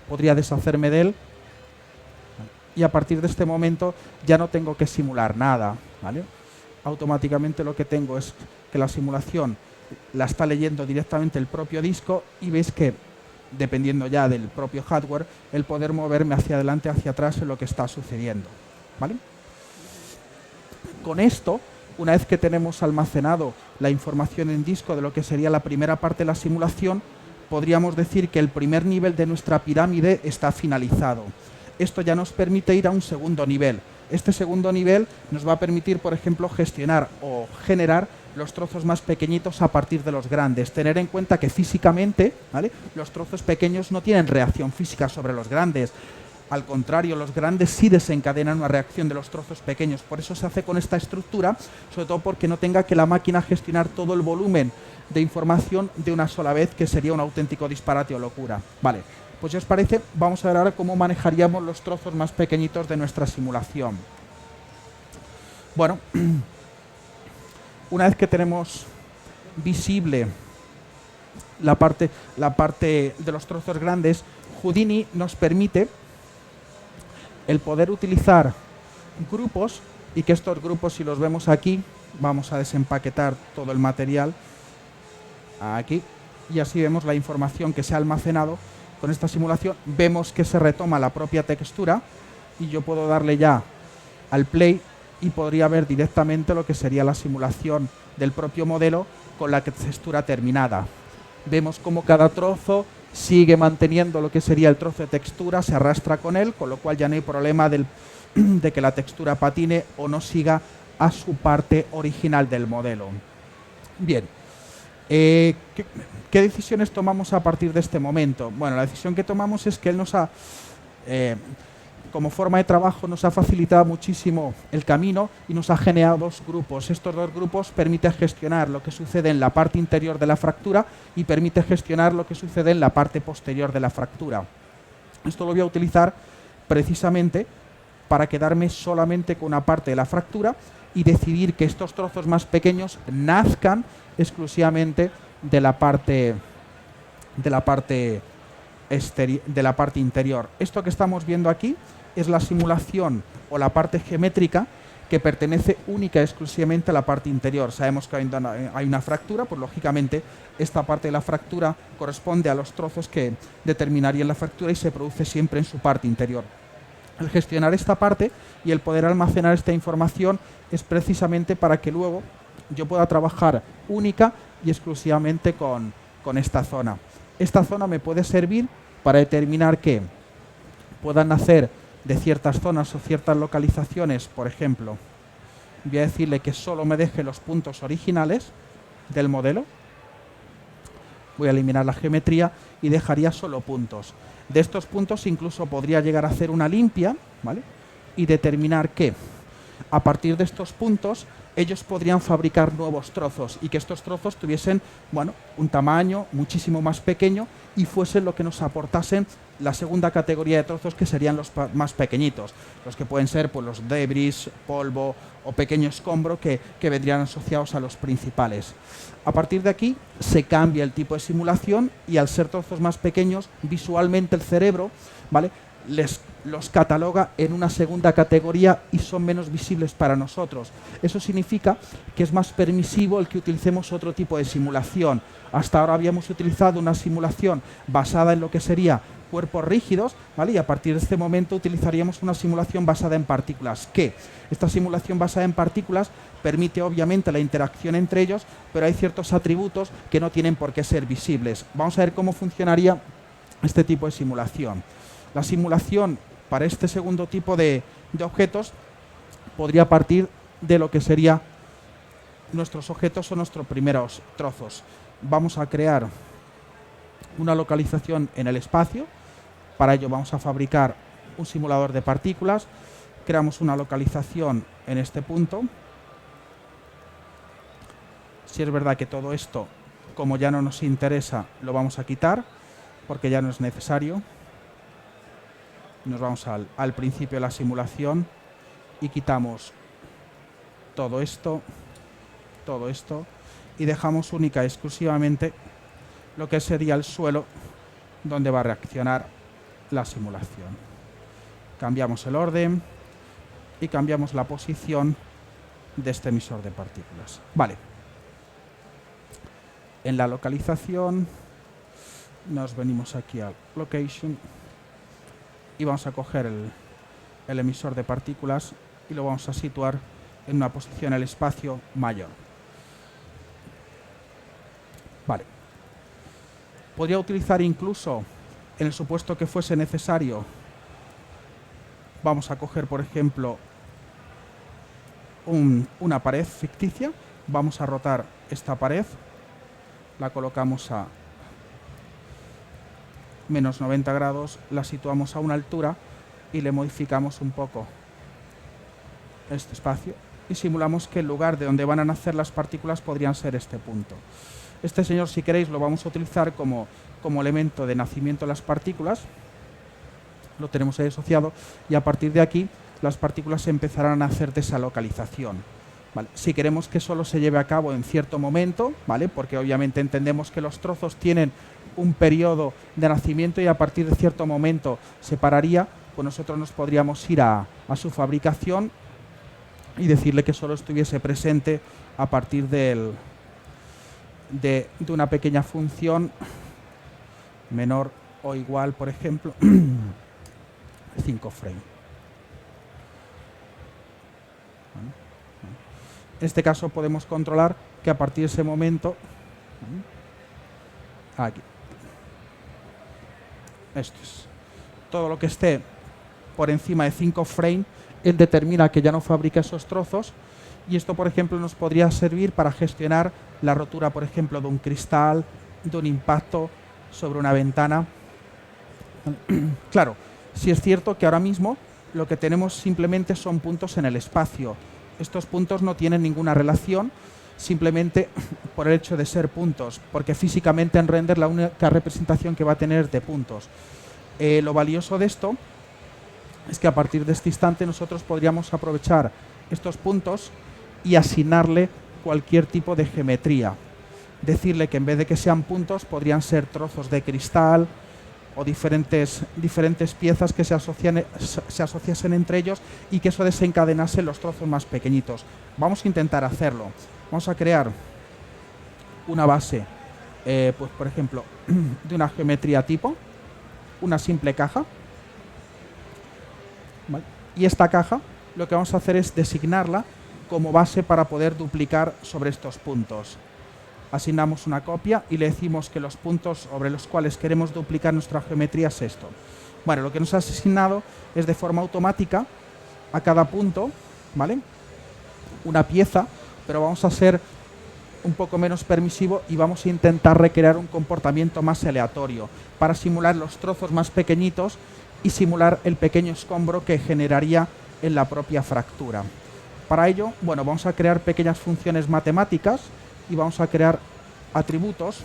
podría deshacerme de él, y a partir de este momento ya no tengo que simular nada, ¿vale? Automáticamente lo que tengo es que la simulación la está leyendo directamente el propio disco, y veis que, dependiendo ya del propio hardware, el poder moverme hacia adelante, hacia atrás en lo que está sucediendo, ¿vale? Con esto, una vez que tenemos almacenado la información en disco de lo que sería la primera parte de la simulación, podríamos decir que el primer nivel de nuestra pirámide está finalizado. Esto ya nos permite ir a un segundo nivel. Este segundo nivel nos va a permitir, por ejemplo, gestionar o generar los trozos más pequeñitos a partir de los grandes. Tener en cuenta que físicamente, ¿vale?, los trozos pequeños no tienen reacción física sobre los grandes. Al contrario, los grandes sí desencadenan una reacción de los trozos pequeños. Por eso se hace con esta estructura, sobre todo porque no tenga que la máquina gestionar todo el volumen de información de una sola vez, que sería un auténtico disparate o locura. Vale, pues si os parece, vamos a ver ahora cómo manejaríamos los trozos más pequeñitos de nuestra simulación. Bueno, una vez que tenemos visible la parte de los trozos grandes, Houdini nos permite el poder utilizar grupos, y que estos grupos, si los vemos aquí, vamos a desempaquetar todo el material aquí, y así vemos la información que se ha almacenado con esta simulación. Vemos que se retoma la propia textura, y yo puedo darle ya al play y podría ver directamente lo que sería la simulación del propio modelo con la textura terminada. Vemos como cada trozo sigue manteniendo lo que sería el trozo de textura, se arrastra con él, con lo cual ya no hay problema de que la textura patine o no siga a su parte original del modelo. Bien, ¿qué decisiones tomamos a partir de este momento? Bueno, la decisión que tomamos es que él nos ha, como forma de trabajo, nos ha facilitado muchísimo el camino y nos ha generado 2 grupos. Estos 2 grupos permiten gestionar lo que sucede en la parte interior de la fractura y permite gestionar lo que sucede en la parte posterior de la fractura. Esto lo voy a utilizar precisamente para quedarme solamente con una parte de la fractura y decidir que estos trozos más pequeños nazcan exclusivamente de la parte interior. Esto que estamos viendo aquí es la simulación o la parte geométrica que pertenece única y exclusivamente a la parte interior. Sabemos que hay una fractura, pues lógicamente esta parte de la fractura corresponde a los trozos que determinarían la fractura y se produce siempre en su parte interior. El gestionar esta parte y el poder almacenar esta información es precisamente para que luego yo pueda trabajar única y exclusivamente con esta zona. Esta zona me puede servir para determinar que puedan nacer de ciertas zonas o ciertas localizaciones. Por ejemplo, voy a decirle que solo me deje los puntos originales del modelo. Voy a eliminar la geometría y dejaría solo puntos. De estos puntos incluso podría llegar a hacer una limpia, ¿vale? Y determinar que a partir de estos puntos ellos podrían fabricar nuevos trozos y que estos trozos tuviesen, bueno, un tamaño muchísimo más pequeño y fuesen lo que nos aportasen la segunda categoría de trozos, que serían los más pequeñitos, los que pueden ser pues, los debris, polvo o pequeño escombro que vendrían asociados a los principales. A partir de aquí se cambia el tipo de simulación y al ser trozos más pequeños, visualmente el cerebro, ¿vale?, los cataloga en una segunda categoría y son menos visibles para nosotros. Eso significa que es más permisivo el que utilicemos otro tipo de simulación. Hasta ahora habíamos utilizado una simulación basada en lo que sería cuerpos rígidos, ¿vale? Y a partir de este momento utilizaríamos una simulación basada en partículas. ¿Qué? Esta simulación basada en partículas permite obviamente la interacción entre ellos, pero hay ciertos atributos que no tienen por qué ser visibles. Vamos a ver cómo funcionaría este tipo de simulación. La simulación para este segundo tipo de objetos podría partir de lo que serían nuestros objetos o nuestros primeros trozos. Vamos a crear una localización en el espacio. Para ello vamos a fabricar un simulador de partículas. Creamos una localización en este punto. Si es verdad que todo esto, como ya no nos interesa, lo vamos a quitar porque ya no es necesario. Nos vamos al principio de la simulación y quitamos todo esto y dejamos única y exclusivamente lo que sería el suelo donde va a reaccionar la simulación. Cambiamos el orden y cambiamos la posición de este emisor de partículas. Vale. En la localización nos venimos aquí al location y vamos a coger el emisor de partículas y lo vamos a situar en una posición en el espacio mayor. Vale. Podría utilizar incluso, en el supuesto que fuese necesario, vamos a coger, por ejemplo, una pared ficticia. Vamos a rotar esta pared, la colocamos a menos 90 grados, la situamos a una altura y le modificamos un poco este espacio y simulamos que el lugar de donde van a nacer las partículas podrían ser este punto. Este señor, si queréis, lo vamos a utilizar como elemento de nacimiento de las partículas. Lo tenemos ahí asociado y a partir de aquí las partículas empezarán a nacer de esa localización. ¿Vale? Si queremos que solo se lleve a cabo en cierto momento, ¿vale?, porque obviamente entendemos que los trozos tienen un periodo de nacimiento y a partir de cierto momento se pararía, pues nosotros nos podríamos ir a su fabricación y decirle que solo estuviese presente a partir de una pequeña función menor o igual, por ejemplo, 5 frames. En este caso podemos controlar que a partir de ese momento, aquí, esto es, todo lo que esté por encima de 5 frames, él determina que ya no fabrica esos trozos y esto, por ejemplo, nos podría servir para gestionar la rotura, por ejemplo, de un cristal, de un impacto sobre una ventana. Claro, si es cierto que ahora mismo lo que tenemos simplemente son puntos en el espacio. Estos puntos no tienen ninguna relación, simplemente por el hecho de ser puntos, porque físicamente en render la única representación que va a tener es de puntos. Lo valioso de esto es que a partir de este instante nosotros podríamos aprovechar estos puntos y asignarle cualquier tipo de geometría. Decirle que en vez de que sean puntos podrían ser trozos de cristal, o diferentes piezas que se asociasen entre ellos y que eso desencadenase los trozos más pequeñitos. Vamos a intentar hacerlo. Vamos a crear una base, pues por ejemplo, de una geometría tipo, una simple caja. ¿Vale? Y esta caja lo que vamos a hacer es designarla como base para poder duplicar sobre estos puntos. Asignamos una copia y le decimos que los puntos sobre los cuales queremos duplicar nuestra geometría es esto. Bueno, lo que nos ha asignado es de forma automática a cada punto, ¿vale?, una pieza, pero vamos a ser un poco menos permisivo y vamos a intentar recrear un comportamiento más aleatorio para simular los trozos más pequeñitos y simular el pequeño escombro que generaría en la propia fractura. Para ello, bueno, vamos a crear pequeñas funciones matemáticas y vamos a crear atributos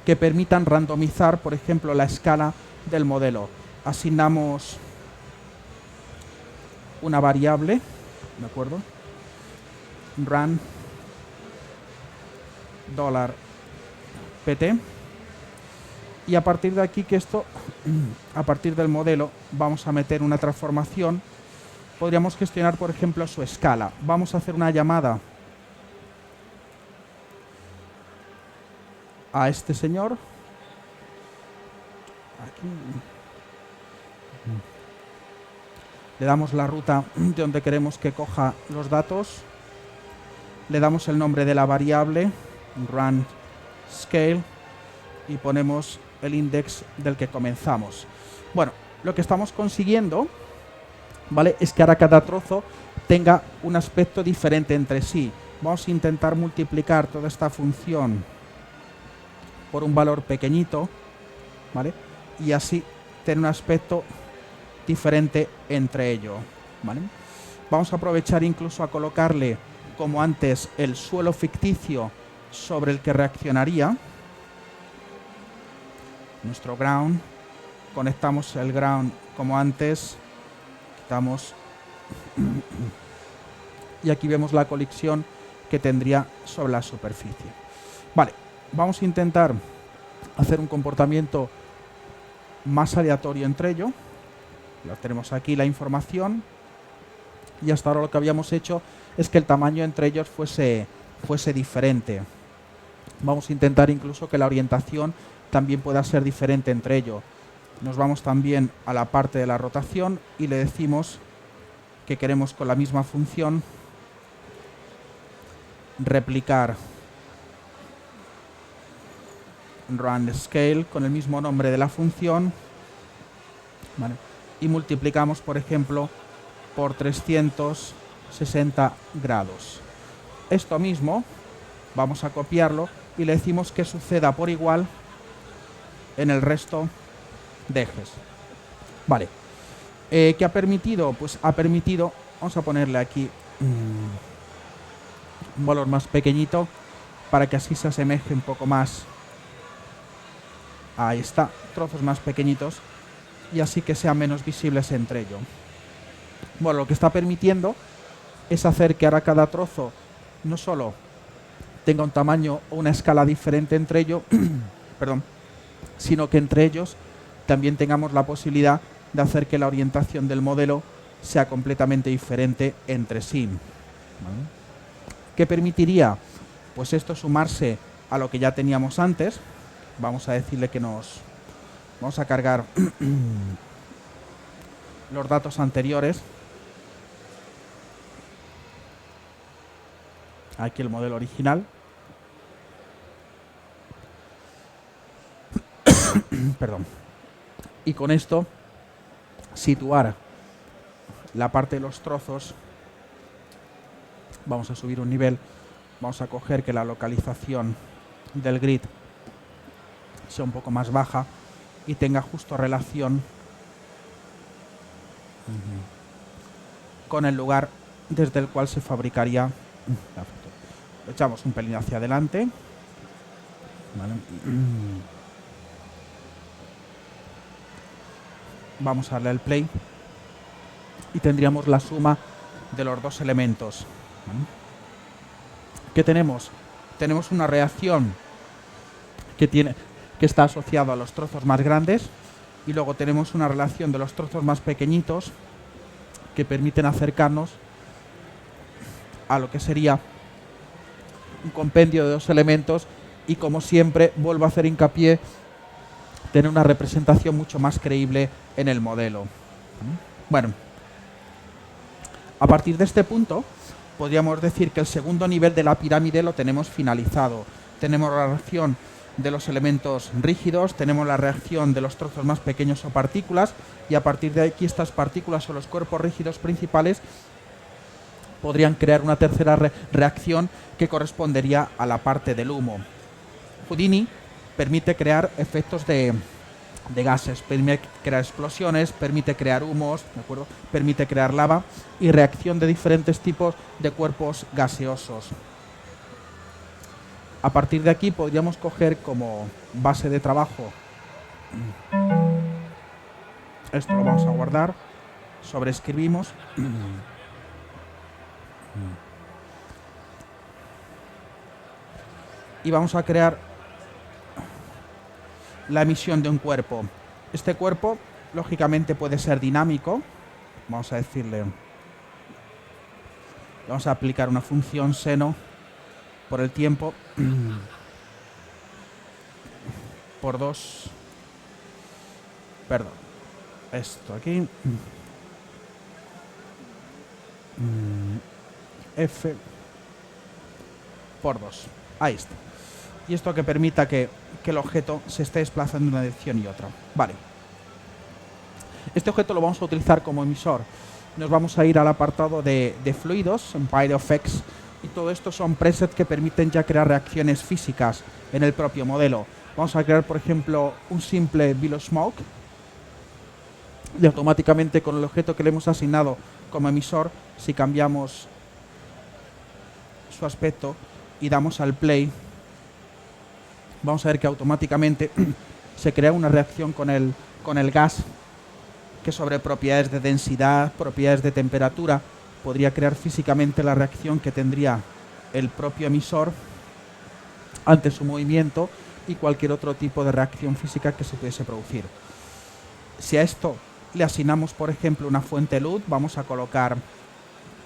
que permitan randomizar, por ejemplo, la escala del modelo. Asignamos una variable, ¿de acuerdo?, run $pt, y a partir de aquí, que esto, a partir del modelo, vamos a meter una transformación. Podríamos gestionar, por ejemplo, su escala. Vamos a hacer una llamada a este señor. Aquí. Le damos la ruta de donde queremos que coja los datos. Le damos el nombre de la variable, run scale, y ponemos el index del que comenzamos. Bueno, lo que estamos consiguiendo, ¿vale?, es que ahora cada trozo tenga un aspecto diferente entre sí. Vamos a intentar multiplicar toda esta función por un valor pequeñito, ¿vale?, y así tener un aspecto diferente entre ellos, ¿vale? Vamos a aprovechar incluso a colocarle, como antes, el suelo ficticio sobre el que reaccionaría. Nuestro ground, conectamos el ground como antes, quitamos y aquí vemos la colisión que tendría sobre la superficie. Vale, vamos a intentar hacer un comportamiento más aleatorio entre ellos. Lo tenemos aquí, la información, y hasta ahora lo que habíamos hecho es que el tamaño entre ellos fuese diferente. Vamos a intentar incluso que la orientación también pueda ser diferente entre ellos. Nos vamos también a la parte de la rotación y le decimos que queremos, con la misma función, replicar run scale con el mismo nombre de la función, ¿vale?, y multiplicamos, por ejemplo, por 360 grados. Esto mismo vamos a copiarlo y le decimos que suceda por igual en el resto de ejes. Vale. ¿Qué ha permitido? Pues ha permitido, vamos a ponerle aquí un valor más pequeñito para que así se asemeje un poco más. Ahí está, trozos más pequeñitos, y así que sean menos visibles entre ellos. Bueno, lo que está permitiendo es hacer que ahora cada trozo no solo tenga un tamaño o una escala diferente entre ellos, perdón, sino que entre ellos también tengamos la posibilidad de hacer que la orientación del modelo sea completamente diferente entre sí. ¿Vale? ¿Qué permitiría? Pues esto sumarse a lo que ya teníamos antes. Vamos a decirle que vamos a cargar los datos anteriores. Aquí el modelo original. Perdón. Y con esto situar la parte de los trozos. Vamos a subir un nivel. Vamos a coger que la localización del grid sea un poco más baja y tenga justo relación con el lugar desde el cual se fabricaría la foto. Lo echamos un pelín hacia adelante. Vale. Vamos a darle al play y tendríamos la suma de los dos elementos. ¿Vale? ¿Qué tenemos? Tenemos una reacción que tiene que está asociado a los trozos más grandes, y luego tenemos una relación de los trozos más pequeñitos que permiten acercarnos a lo que sería un compendio de dos elementos, y como siempre vuelvo a hacer hincapié, tener una representación mucho más creíble en el modelo. Bueno, a partir de este punto podríamos decir que el segundo nivel de la pirámide lo tenemos finalizado. Tenemos la reacción de los elementos rígidos, tenemos la reacción de los trozos más pequeños o partículas, y a partir de aquí estas partículas o los cuerpos rígidos principales podrían crear una tercera reacción que correspondería a la parte del humo. Houdini permite crear efectos de gases, permite crear explosiones, permite crear humos, ¿de acuerdo? Permite crear lava y reacción de diferentes tipos de cuerpos gaseosos. A partir de aquí podríamos coger como base de trabajo, esto lo vamos a guardar, sobreescribimos y vamos a crear la emisión de un cuerpo. Este cuerpo lógicamente puede ser dinámico, vamos a decirle, vamos a aplicar una función seno por el tiempo por 2, perdón, esto aquí, f por 2, ahí está. Y esto que permita que el objeto se esté desplazando en una dirección y otra. Vale. Este objeto lo vamos a utilizar como emisor. Nos vamos a ir al apartado de fluidos, en PyroFX, y todo esto son presets que permiten ya crear reacciones físicas en el propio modelo. Vamos a crear, por ejemplo, un simple Billow Smoke, y automáticamente con el objeto que le hemos asignado como emisor, si cambiamos su aspecto y damos al play, vamos a ver que automáticamente se crea una reacción con el gas que sobre propiedades de densidad, propiedades de temperatura, podría crear físicamente la reacción que tendría el propio emisor ante su movimiento y cualquier otro tipo de reacción física que se pudiese producir. Si a esto le asignamos, por ejemplo, una fuente luz, vamos a colocar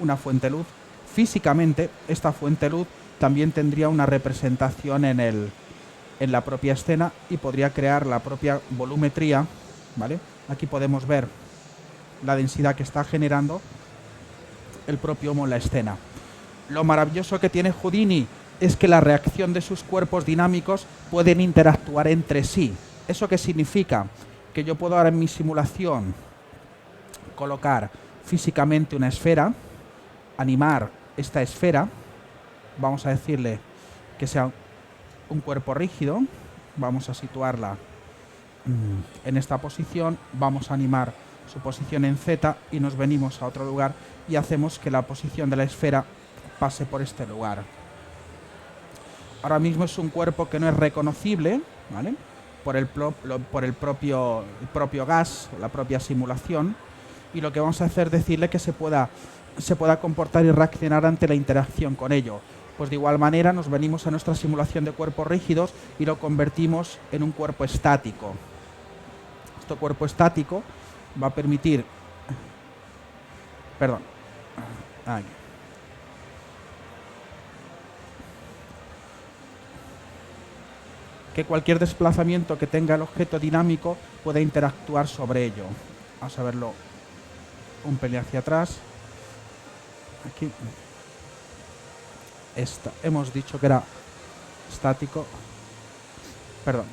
una fuente luz. Físicamente, esta fuente luz también tendría una representación en la propia escena y podría crear la propia volumetría, ¿vale? Aquí podemos ver la densidad que está generando el propio humo en la escena. Lo maravilloso que tiene Houdini es que la reacción de sus cuerpos dinámicos pueden interactuar entre sí. ¿Eso qué significa? Que yo puedo ahora en mi simulación colocar físicamente una esfera, animar esta esfera, vamos a decirle que sea un cuerpo rígido, vamos a situarla en esta posición, vamos a animar su posición en Z y nos venimos a otro lugar y hacemos que la posición de la esfera pase por este lugar. Ahora mismo es un cuerpo que no es reconocible, ¿vale? por el propio gas, la propia simulación, y lo que vamos a hacer es decirle que se pueda comportar y reaccionar ante la interacción con ello. Pues de igual manera nos venimos a nuestra simulación de cuerpos rígidos y lo convertimos en un cuerpo estático. Este cuerpo estático va a permitir, perdón, aquí. Que cualquier desplazamiento que tenga el objeto dinámico pueda interactuar sobre ello. Vamos a verlo un pelín hacia atrás. Aquí. Hemos dicho que era estático, perdón,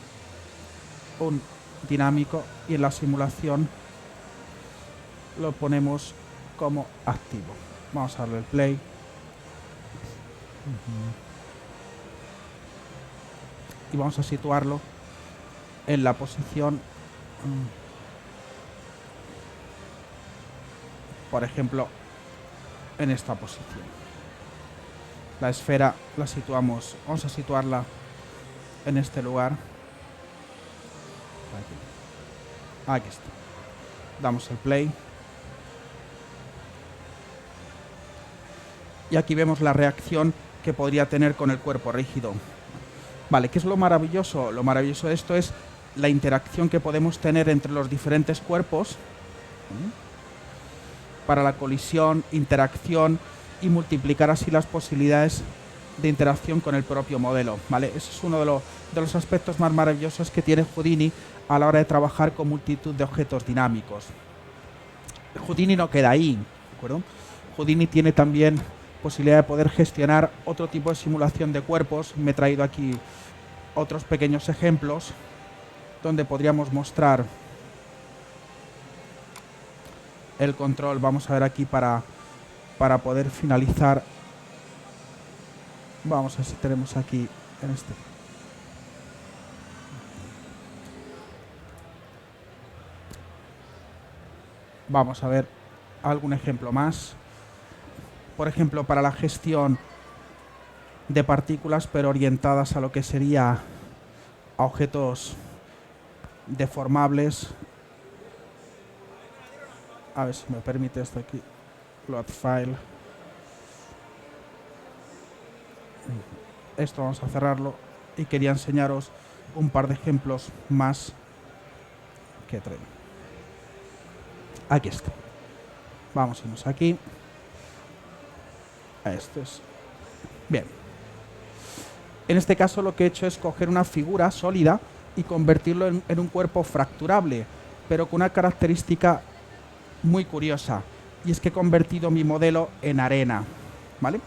un dinámico, y en la simulación lo ponemos como activo. Vamos a darle el play. Y vamos a situarlo en la posición, por ejemplo, en esta posición. La esfera la situamos, vamos a situarla en este lugar. Aquí está. Damos el play. Y aquí vemos la reacción que podría tener con el cuerpo rígido. Vale, ¿qué es lo maravilloso? Lo maravilloso de esto es la interacción que podemos tener entre los diferentes cuerpos para la colisión, interacción y multiplicar así las posibilidades de interacción con el propio modelo, ¿vale? Ese es uno de los aspectos más maravillosos que tiene Houdini a la hora de trabajar con multitud de objetos dinámicos. Houdini no queda ahí, ¿de acuerdo? Houdini tiene también posibilidad de poder gestionar otro tipo de simulación de cuerpos. Me he traído aquí otros pequeños ejemplos donde podríamos mostrar el control. Vamos a ver aquí para poder finalizar. Vamos a ver si tenemos aquí en este. Vamos a ver algún ejemplo más. Por ejemplo, para la gestión de partículas, pero orientadas a lo que sería a objetos deformables. A ver si me permite esto aquí. Load file. Esto vamos a cerrarlo y quería enseñaros un par de ejemplos más que traigo. Aquí está. Vamos a irnos aquí. Esto es. Bien. En este caso lo que he hecho es coger una figura sólida y convertirlo en un cuerpo fracturable, pero con una característica muy curiosa, y es que he convertido mi modelo en arena, ¿vale?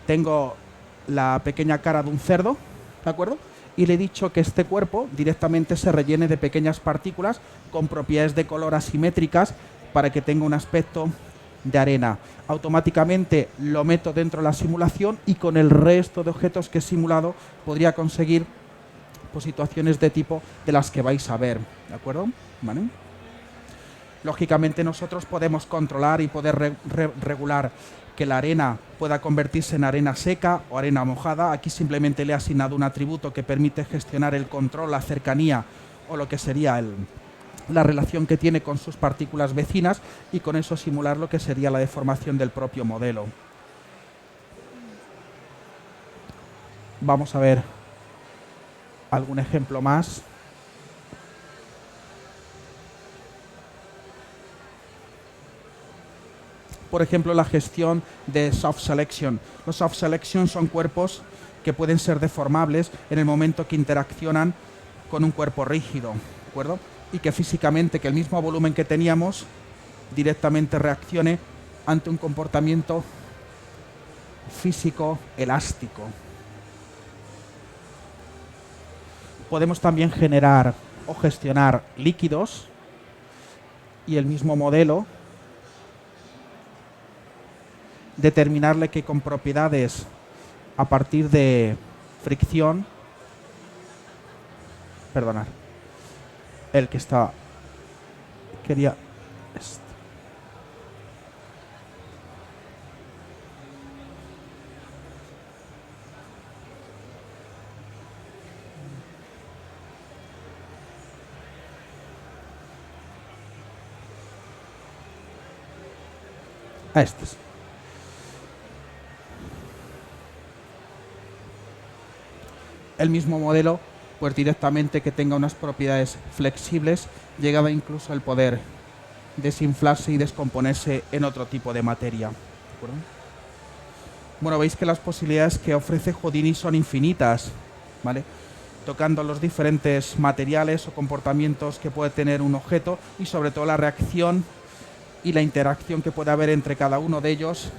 Tengo la pequeña cara de un cerdo, ¿de acuerdo? Y le he dicho que este cuerpo directamente se rellene de pequeñas partículas con propiedades de color asimétricas para que tenga un aspecto de arena. Automáticamente lo meto dentro de la simulación y con el resto de objetos que he simulado podría conseguir pues, situaciones de tipo de las que vais a ver, ¿de acuerdo? ¿Vale? Lógicamente nosotros podemos controlar y poder regular que la arena pueda convertirse en arena seca o arena mojada. Aquí simplemente le he asignado un atributo que permite gestionar el control, la cercanía o lo que sería la relación que tiene con sus partículas vecinas, y con eso simular lo que sería la deformación del propio modelo. Vamos a ver algún ejemplo más. Por ejemplo, la gestión de soft selection. Los soft selection son cuerpos que pueden ser deformables en el momento que interaccionan con un cuerpo rígido, ¿de acuerdo? Y que físicamente, que el mismo volumen que teníamos directamente reaccione ante un comportamiento físico elástico. Podemos también generar o gestionar líquidos y el mismo modelo determinarle que con propiedades a partir de fricción, perdonad, el que está, quería esto. A estos. El mismo modelo, pues directamente que tenga unas propiedades flexibles, llegaba incluso el poder desinflarse y descomponerse en otro tipo de materia. ¿De acuerdo? Bueno, veis que las posibilidades que ofrece Houdini son infinitas, ¿vale? Tocando los diferentes materiales o comportamientos que puede tener un objeto y sobre todo la reacción y la interacción que puede haber entre cada uno de ellos,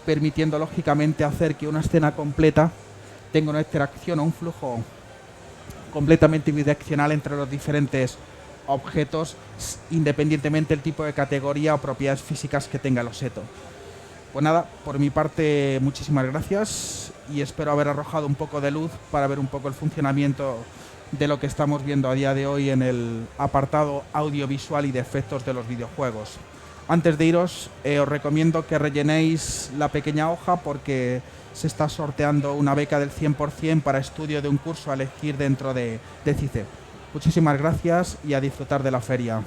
permitiendo lógicamente hacer que una escena completa tenga una interacción o un flujo completamente bidireccional entre los diferentes objetos, independientemente del tipo de categoría o propiedades físicas que tenga el objeto. Pues nada, por mi parte, muchísimas gracias y espero haber arrojado un poco de luz para ver un poco el funcionamiento de lo que estamos viendo a día de hoy en el apartado audiovisual y de efectos de los videojuegos. Antes de iros, os recomiendo que rellenéis la pequeña hoja porque se está sorteando una beca del 100% para estudio de un curso a elegir dentro de CICE. Muchísimas gracias y a disfrutar de la feria.